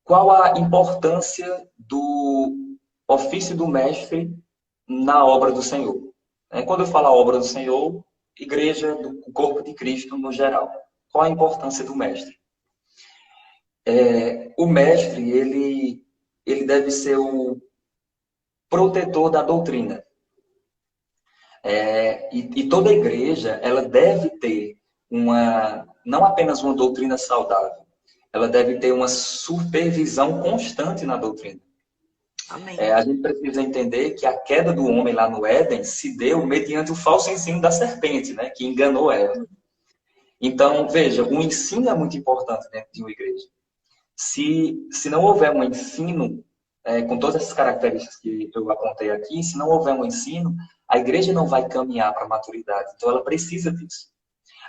Qual a importância do ofício do mestre na obra do Senhor? Quando eu falo a obra do Senhor, igreja, do corpo de Cristo no geral. Qual a importância do mestre? O mestre, ele deve ser o protetor da doutrina. E toda igreja, ela deve ter não apenas uma doutrina saudável, ela deve ter uma supervisão constante na doutrina. Amém. A gente precisa entender que a queda do homem lá no Éden se deu mediante o falso ensino da serpente, né, que enganou Eva. Então, veja, o ensino é muito importante dentro de uma igreja. Se não houver um ensino, com todas essas características que eu apontei aqui, se não houver um ensino, a igreja não vai caminhar para a maturidade. Então, ela precisa disso.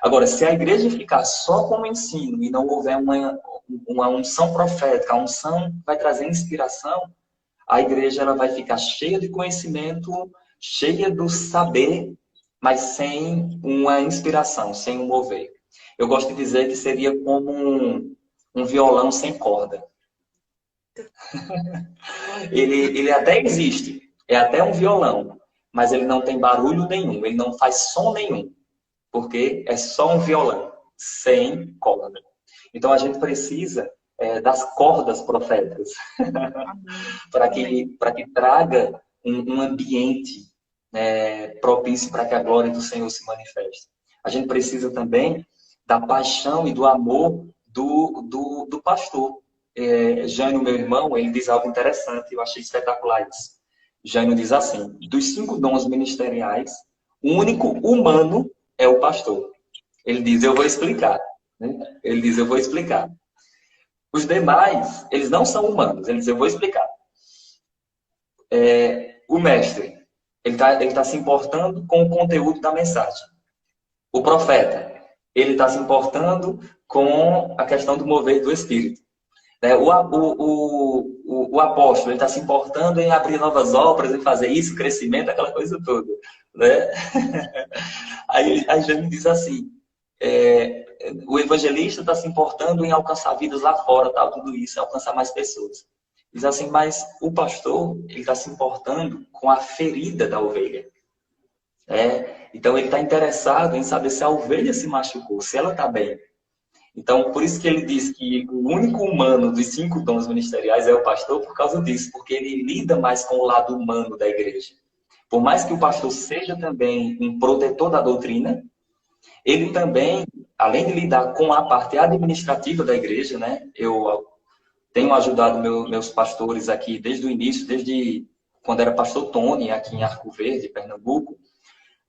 Agora, se a igreja ficar só com o ensino e não houver uma unção profética, a unção vai trazer inspiração, a igreja ela vai ficar cheia de conhecimento, cheia do saber, mas sem uma inspiração, sem um mover. Eu gosto de dizer que seria como um violão sem corda. Ele até existe, é até um violão, mas ele não tem barulho nenhum, ele não faz som nenhum, porque é só um violão, sem corda. Então a gente precisa das cordas proféticas, para que traga um ambiente propício para que a glória do Senhor se manifeste. A gente precisa também da paixão e do amor do pastor. Jânio, meu irmão, ele diz algo interessante, eu achei espetacular isso. Jânio diz assim, dos 5 dons ministeriais, o único humano é o pastor. Ele diz, eu vou explicar. Né? Ele diz, eu vou explicar. Os demais, eles não são humanos. Ele diz, eu vou explicar. O mestre, ele tá se importando com o conteúdo da mensagem. O profeta, ele está se importando com a questão do mover do Espírito. O apóstolo, ele está se importando em abrir novas obras, em fazer isso, crescimento, aquela coisa toda. Né? Aí Jânio diz assim, o evangelista está se importando em alcançar vidas lá fora, tal, tudo isso, alcançar mais pessoas. Diz assim, mas o pastor, ele está se importando com a ferida da ovelha. Então, ele está interessado em saber se a ovelha se machucou, se ela está bem. Então, por isso que ele diz que o único humano dos 5 dons ministeriais é o pastor, por causa disso, porque ele lida mais com o lado humano da igreja. Por mais que o pastor seja também um protetor da doutrina, ele também, além de lidar com a parte administrativa da igreja, né? Eu tenho ajudado meus pastores aqui desde o início, desde quando era pastor Tony, aqui em Arco Verde, Pernambuco.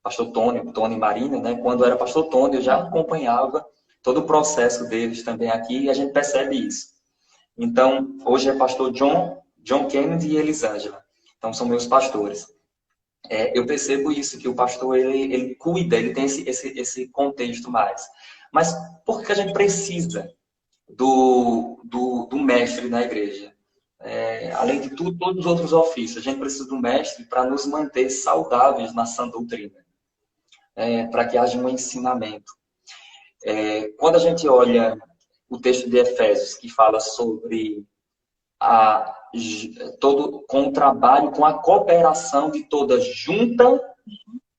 Pastor Tony Marina, né? Quando era pastor Tony, eu já acompanhava todo o processo deles também aqui e a gente percebe isso. Então, hoje é pastor John Kennedy e Elisângela. Então, são meus pastores. eu percebo isso, que o pastor, ele cuida, ele tem esse contexto mais. Mas por que a gente precisa do mestre na igreja? Além de tudo, todos os outros ofícios, a gente precisa do mestre para nos manter saudáveis na sã doutrina, para que haja um ensinamento. Quando a gente olha o texto de Efésios, que fala sobre com o trabalho, com a cooperação de toda junta,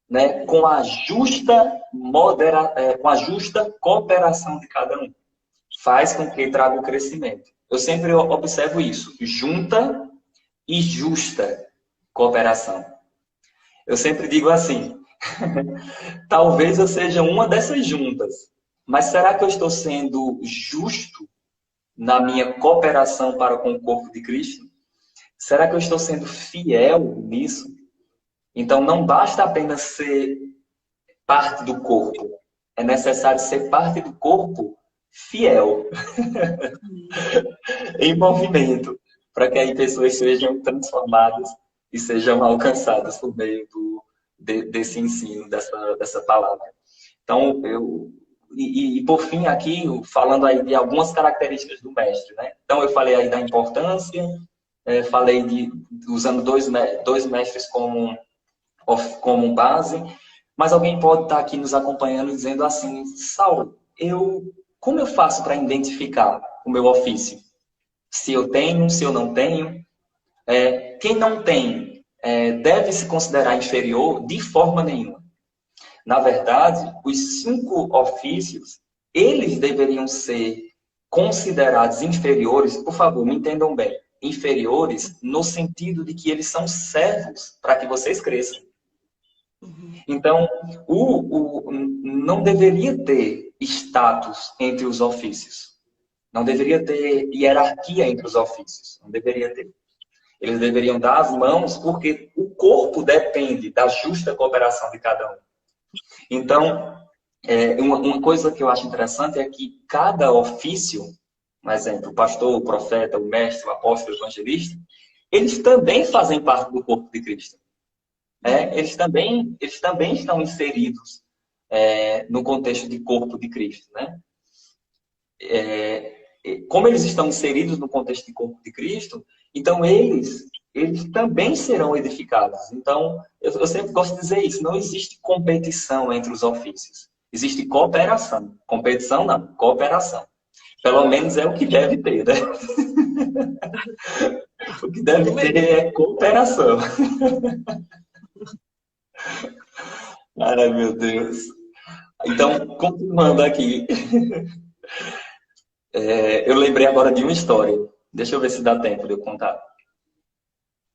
né, com a justa cooperação de cada um, faz com que traga o crescimento. Eu sempre observo isso, junta e justa cooperação. Eu sempre digo assim, talvez eu seja uma dessas juntas, mas será que eu estou sendo justo na minha cooperação para com o corpo de Cristo? Será que eu estou sendo fiel nisso? Então, não basta apenas ser parte do corpo. É necessário ser parte do corpo fiel, em movimento, para que aí pessoas sejam transformadas e sejam alcançadas por meio desse ensino, dessa palavra. Então, por fim, aqui, falando aí de algumas características do mestre, né? Então, eu falei aí da importância, falei usando dois mestres como base, mas alguém pode estar aqui nos acompanhando dizendo assim, Saulo, como eu faço para identificar o meu ofício? Se eu tenho, se eu não tenho? Quem não tem deve se considerar inferior de forma nenhuma. Na verdade, os 5 ofícios, eles deveriam ser considerados inferiores, por favor, me entendam bem, inferiores no sentido de que eles são servos para que vocês cresçam. Então, não deveria ter status entre os ofícios. Não deveria ter hierarquia entre os ofícios. Não deveria ter. Eles deveriam dar as mãos porque o corpo depende da justa cooperação de cada um. Então, uma coisa que eu acho interessante é que cada ofício, por exemplo, o pastor, o profeta, o mestre, o apóstolo, o evangelista, eles também fazem parte do corpo de Cristo. Eles também estão inseridos no contexto de corpo de Cristo, né? Como eles estão inseridos no contexto de corpo de Cristo, então eles também serão edificados. Então, eu sempre gosto de dizer isso, não existe competição entre os ofícios. Existe cooperação. Competição não, cooperação. Pelo menos é o que deve ter, né? O que deve ter é cooperação. Ai, meu Deus. Então, continuando aqui. Eu lembrei agora de uma história. Deixa eu ver se dá tempo de eu contar.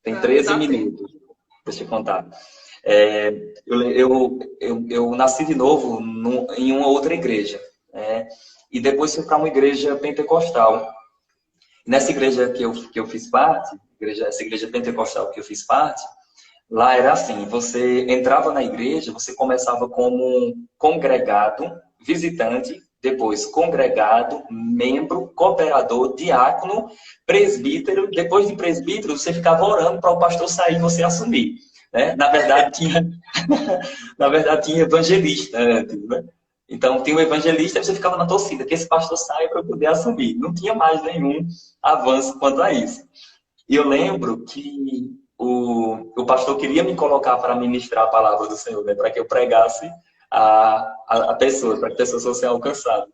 Tem 13 minutos. Deixa eu contar. Eu nasci de novo em uma outra igreja. E depois fui para uma igreja pentecostal. Nessa igreja que eu fiz parte, essa igreja pentecostal que eu fiz parte, lá era assim, você entrava na igreja, você começava como congregado, visitante, depois congregado, membro, cooperador, diácono, presbítero. Depois de presbítero, você ficava orando para o pastor sair e você assumir. Né? Na verdade, tinha evangelista antes, né? Então, tinha um evangelista e você ficava na torcida, que esse pastor saia para eu poder assumir. Não tinha mais nenhum avanço quanto a isso. E eu lembro que o pastor queria me colocar para ministrar a palavra do Senhor, né? Para que eu pregasse a pessoa, para que pessoas fossem alcançadas.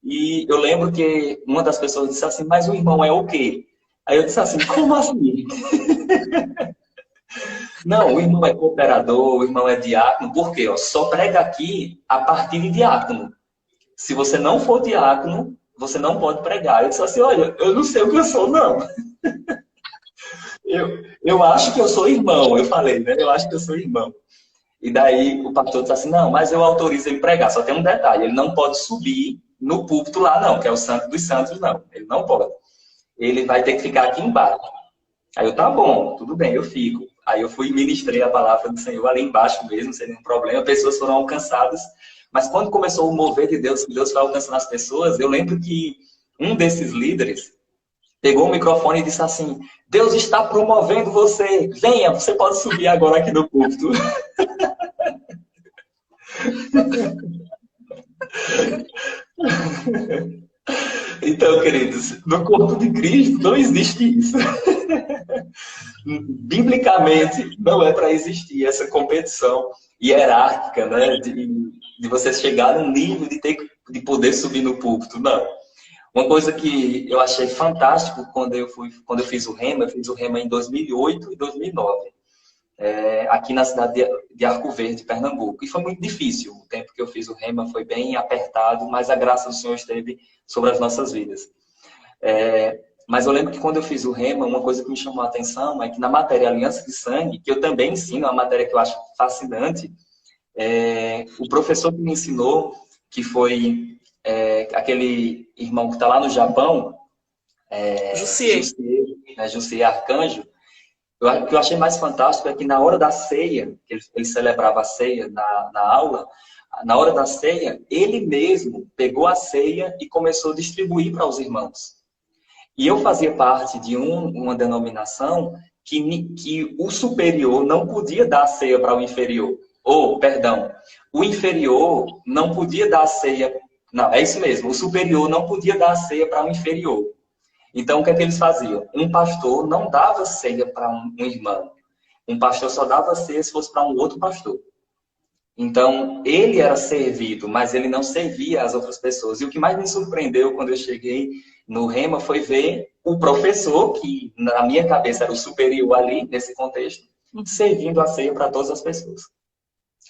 E eu lembro que uma das pessoas disse assim, mas o irmão é o quê? Aí eu disse assim, como assim? Não, o irmão é cooperador, o irmão é diácono, por quê? Só prega aqui a partir de diácono. Se você não for diácono, você não pode pregar. Eu disse assim, olha, eu não sei o que eu sou, não. Eu acho que eu sou irmão, eu falei, né? Eu acho que eu sou irmão. E daí o pastor disse assim, não, mas eu autorizo ele pregar. Só tem um detalhe, ele não pode subir no púlpito lá, não, que é o Santo dos Santos, não. Ele não pode. Ele vai ter que ficar aqui embaixo. Aí eu, tá bom, tudo bem, eu fico. Aí eu fui e ministrei a palavra do Senhor ali embaixo mesmo, sem nenhum problema. Pessoas foram alcançadas. Mas quando começou o mover de Deus, que Deus foi alcançando as pessoas, eu lembro que um desses líderes pegou o microfone e disse assim: Deus está promovendo você. Venha, você pode subir agora aqui no púlpito. Então, queridos, no corpo de Cristo não existe isso. Biblicamente, não é para existir essa competição hierárquica, né? De você chegar num nível de poder subir no púlpito. Não. Uma coisa que eu achei fantástico quando eu fiz o Rema, eu fiz o Rema em 2008 e 2009, aqui na cidade de Arco Verde, Pernambuco. E foi muito difícil. O tempo que eu fiz o Rema foi bem apertado, mas a graça do Senhor esteve sobre as nossas vidas. Mas eu lembro que quando eu fiz o Rema, uma coisa que me chamou a atenção é que na matéria Aliança de Sangue, que eu também ensino, é uma matéria que eu acho fascinante, o professor que me ensinou, que foi aquele irmão que está lá no Japão, Jussier Arcanjo, o que eu achei mais fantástico é que na hora da ceia, que ele celebrava a ceia na aula, na hora da ceia, ele mesmo pegou a ceia e começou a distribuir para os irmãos. E eu fazia parte de uma denominação que o superior não podia dar a ceia para o inferior. O inferior não podia dar a ceia. Não, é isso mesmo. O superior não podia dar a ceia para o inferior. Então, o que é que eles faziam? Um pastor não dava ceia para um irmão. Um pastor só dava ceia se fosse para um outro pastor. Então, ele era servido, mas ele não servia as outras pessoas. E o que mais me surpreendeu quando eu cheguei no Rema foi ver o professor, que na minha cabeça era o superior ali, nesse contexto, servindo a ceia para todas as pessoas.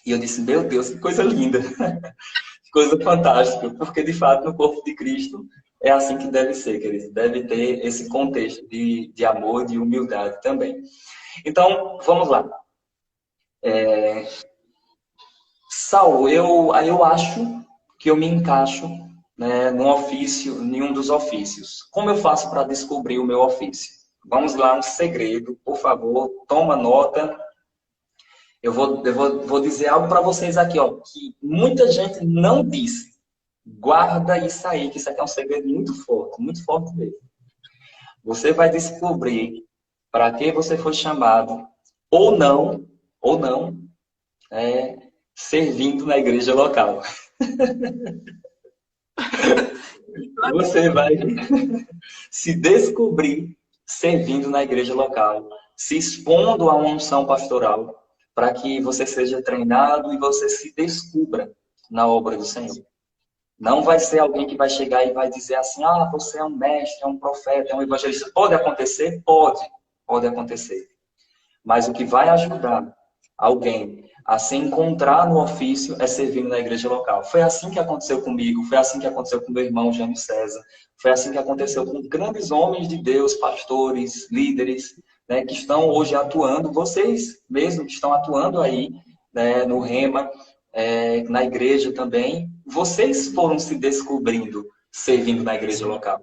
E eu disse, meu Deus, que coisa linda, que coisa fantástica, porque de fato no corpo de Cristo é assim que deve ser, queridos. Deve ter esse contexto de amor, de humildade também. Então, vamos lá. Saulo, eu acho que eu me encaixo, né, num ofício, em um dos ofícios. Como eu faço para descobrir o meu ofício? Vamos lá, um segredo, por favor, toma nota. Eu vou dizer algo para vocês aqui, ó, que muita gente não disse. Guarda isso aí, que isso aqui é um segredo muito forte mesmo. Você vai descobrir para que você foi chamado, ou não, servindo na igreja local. Você vai se descobrir servindo na igreja local, se expondo a uma unção pastoral, para que você seja treinado e você se descubra na obra do Senhor. Não vai ser alguém que vai chegar e vai dizer assim, você é um mestre, é um profeta, é um evangelista. Pode acontecer? Pode acontecer. Mas o que vai ajudar alguém a se encontrar no ofício é servindo na igreja local. Foi assim que aconteceu comigo, foi assim que aconteceu com meu irmão Jânio César, foi assim que aconteceu com grandes homens de Deus, pastores, líderes, né, que estão hoje atuando, vocês mesmos que estão atuando aí, né, no Rema, na igreja também, vocês foram se descobrindo servindo na igreja local.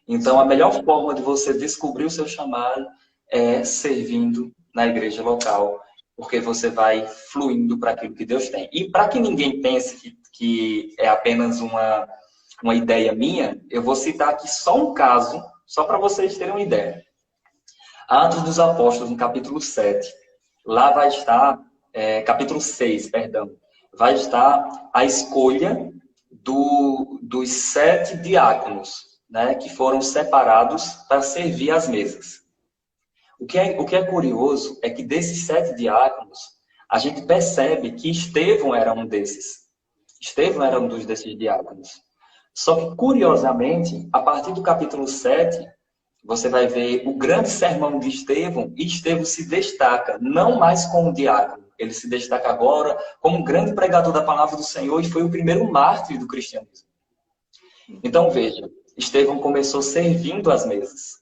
Então, a melhor forma de você descobrir o seu chamado é servindo na igreja local, porque você vai fluindo para aquilo que Deus tem. E para que ninguém pense que é apenas uma ideia minha, eu vou citar aqui só um caso, só para vocês terem uma ideia. Atos dos Apóstolos, no capítulo 7, lá vai estar, capítulo 6, perdão, vai estar a escolha dos 7 diáconos, né, que foram separados para servir às mesas. O que é curioso é que desses 7 diáconos, a gente percebe que Estevão era um desses. Estevão era um desses diáconos. Só que, curiosamente, a partir do capítulo 7, você vai ver o grande sermão de Estevão, e Estevão se destaca, não mais como diácono, ele se destaca agora como um grande pregador da palavra do Senhor e foi o primeiro mártir do cristianismo. Então, veja, Estevão começou servindo às mesas,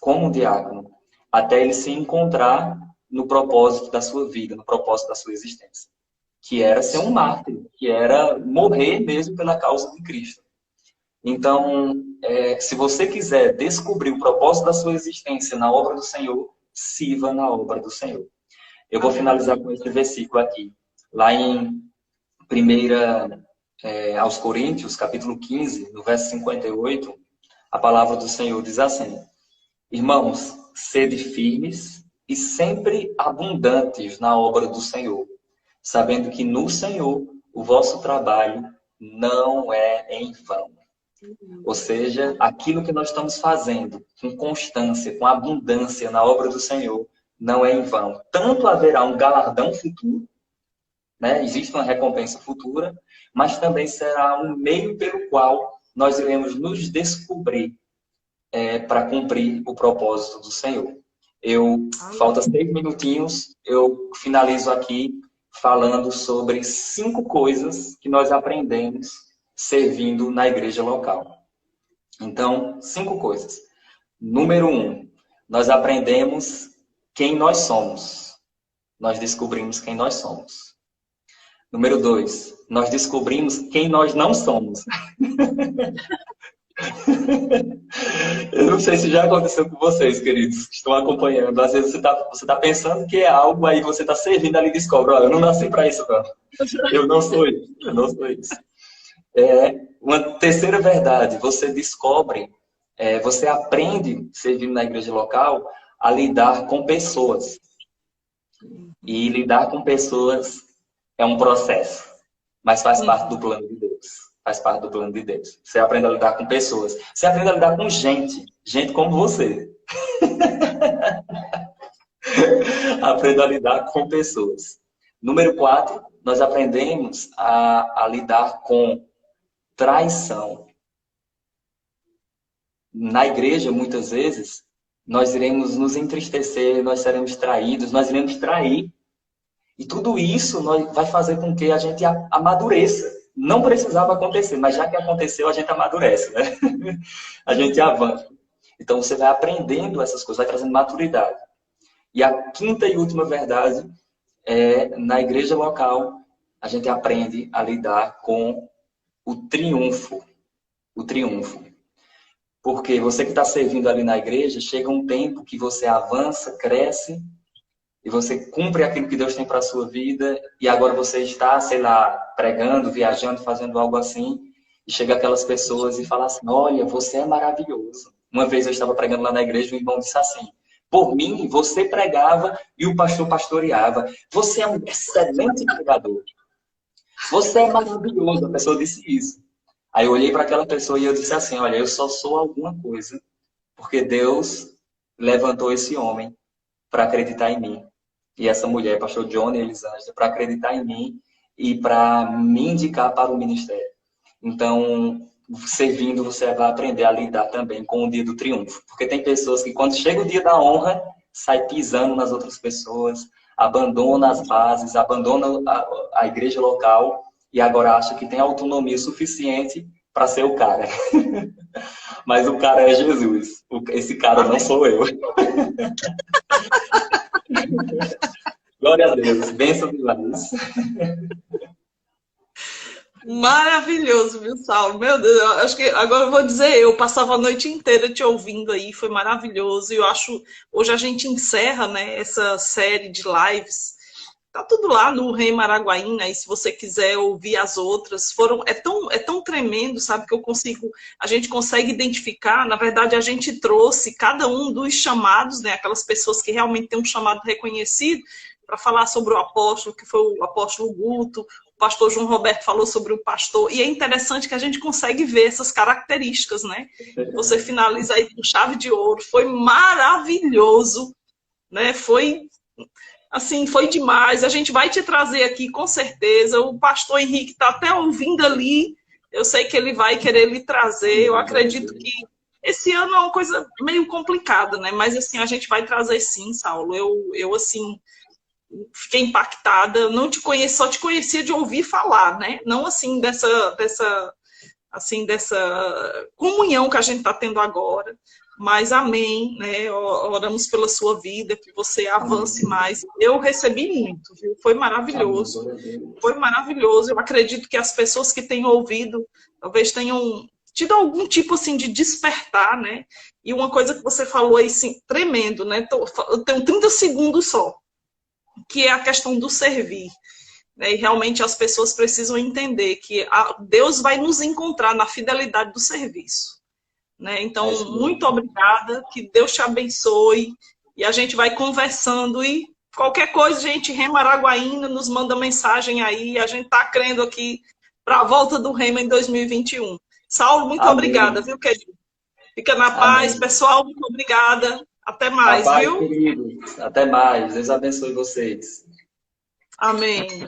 como diácono, até ele se encontrar no propósito da sua vida, no propósito da sua existência, que era ser um mártir, que era morrer mesmo pela causa de Cristo. Então, se você quiser descobrir o propósito da sua existência na obra do Senhor, sirva na obra do Senhor. Eu vou finalizar com esse versículo aqui, lá em 1 aos Coríntios, capítulo 15, no verso 58, A palavra do Senhor diz assim: irmãos, sede firmes e sempre abundantes na obra do Senhor, sabendo que no Senhor o vosso trabalho não é em vão. Ou seja, aquilo que nós estamos fazendo com constância, com abundância na obra do Senhor, não é em vão. Tanto haverá um galardão futuro, né? Existe uma recompensa futura, mas também será um meio pelo qual nós iremos nos descobrir para cumprir o propósito do Senhor. Falta 6 minutinhos, eu finalizo aqui falando sobre 5 coisas que nós aprendemos servindo na igreja local. Então, 5 coisas. Número 1, nós aprendemos quem nós somos. Nós descobrimos quem nós somos. Número 2, nós descobrimos quem nós não somos. Eu não sei se já aconteceu com vocês, queridos, que estão acompanhando. Às vezes você tá pensando que é algo, aí você está servindo ali e descobre: olha, eu não nasci para isso, não. Eu não sou isso. Eu não sou isso. Uma terceira verdade, você descobre, você aprende, servindo na igreja local, a lidar com pessoas. E lidar com pessoas é um processo, mas faz parte do plano de Deus. Faz parte do plano de Deus. Você aprende a lidar com pessoas. Você aprende a lidar com gente. Gente como você. Aprenda a lidar com pessoas. Número 4, nós aprendemos a lidar com traição. Na igreja, muitas vezes, nós iremos nos entristecer, nós seremos traídos, nós iremos trair. E tudo isso vai fazer com que a gente amadureça. Não precisava acontecer, mas já que aconteceu, a gente amadurece, né? A gente avança. Então, você vai aprendendo essas coisas, vai trazendo maturidade. E a quinta e última verdade na igreja local, a gente aprende a lidar com o triunfo. O triunfo. Porque você que está servindo ali na igreja, chega um tempo que você avança, cresce, e você cumpre aquilo que Deus tem para a sua vida, e agora você está, sei lá, pregando, viajando, fazendo algo assim, e chega aquelas pessoas e fala assim: olha, você é maravilhoso. Uma vez eu estava pregando lá na igreja, e o irmão disse assim: por mim, você pregava e o pastor pastoreava. Você é um excelente pregador. Você é maravilhoso. A pessoa disse isso. Aí eu olhei para aquela pessoa e eu disse assim: olha, eu só sou alguma coisa, porque Deus levantou esse homem para acreditar em mim. E essa mulher, pastor Johnny Elisângela, para acreditar em mim e para me indicar para o ministério. Então, servindo, você vai aprender a lidar também com o dia do triunfo. Porque tem pessoas que, quando chega o dia da honra, sai pisando nas outras pessoas, abandona as bases, abandona a igreja local e agora acha que tem autonomia suficiente para ser o cara. Mas o cara é Jesus. Esse cara não sou eu. Glória a Deus. Bênção demais. Maravilhoso, viu, Saulo? Meu Deus, eu acho que agora eu vou dizer, eu passava a noite inteira te ouvindo aí, foi maravilhoso. E eu acho, hoje a gente encerra, né, essa série de lives. Tá tudo lá no Rei Maraguaína, e se você quiser ouvir as outras, é tão tremendo, sabe, que a gente consegue identificar. Na verdade, a gente trouxe cada um dos chamados, né, aquelas pessoas que realmente têm um chamado reconhecido, para falar sobre o apóstolo, que foi o apóstolo Guto. O pastor João Roberto falou sobre o pastor, e é interessante que a gente consegue ver essas características, né? Você finaliza aí com chave de ouro, foi maravilhoso, né? Foi, assim, foi demais. A gente vai te trazer aqui, com certeza. O pastor Henrique está até ouvindo ali, eu sei que ele vai querer lhe trazer. Eu acredito que esse ano é uma coisa meio complicada, né? Mas, assim, a gente vai trazer sim, Saulo. Eu assim... fiquei impactada, não te conheço, só te conhecia de ouvir falar, né? Não assim dessa comunhão que a gente está tendo agora, mas amém, né? Oramos pela sua vida, que você avance mais. Eu recebi muito, viu? Foi maravilhoso, foi maravilhoso. Eu acredito que as pessoas que têm ouvido, talvez tenham tido algum tipo assim de despertar, né? E uma coisa que você falou aí, assim, tremendo, né? Eu tenho 30 segundos só, que é a questão do servir. Né? E realmente as pessoas precisam entender que Deus vai nos encontrar na fidelidade do serviço. né? Então, muito obrigada, que Deus te abençoe, e a gente vai conversando, e qualquer coisa, gente, Rema Araguaína, nos manda mensagem aí, a gente está crendo aqui para a volta do Rema em 2021. Saulo, muito obrigada, Amém. viu, querido? Fica na paz, Amém. pessoal, muito obrigada. Até A mais, paz, viu? queridos. Até mais. Deus abençoe vocês. Amém.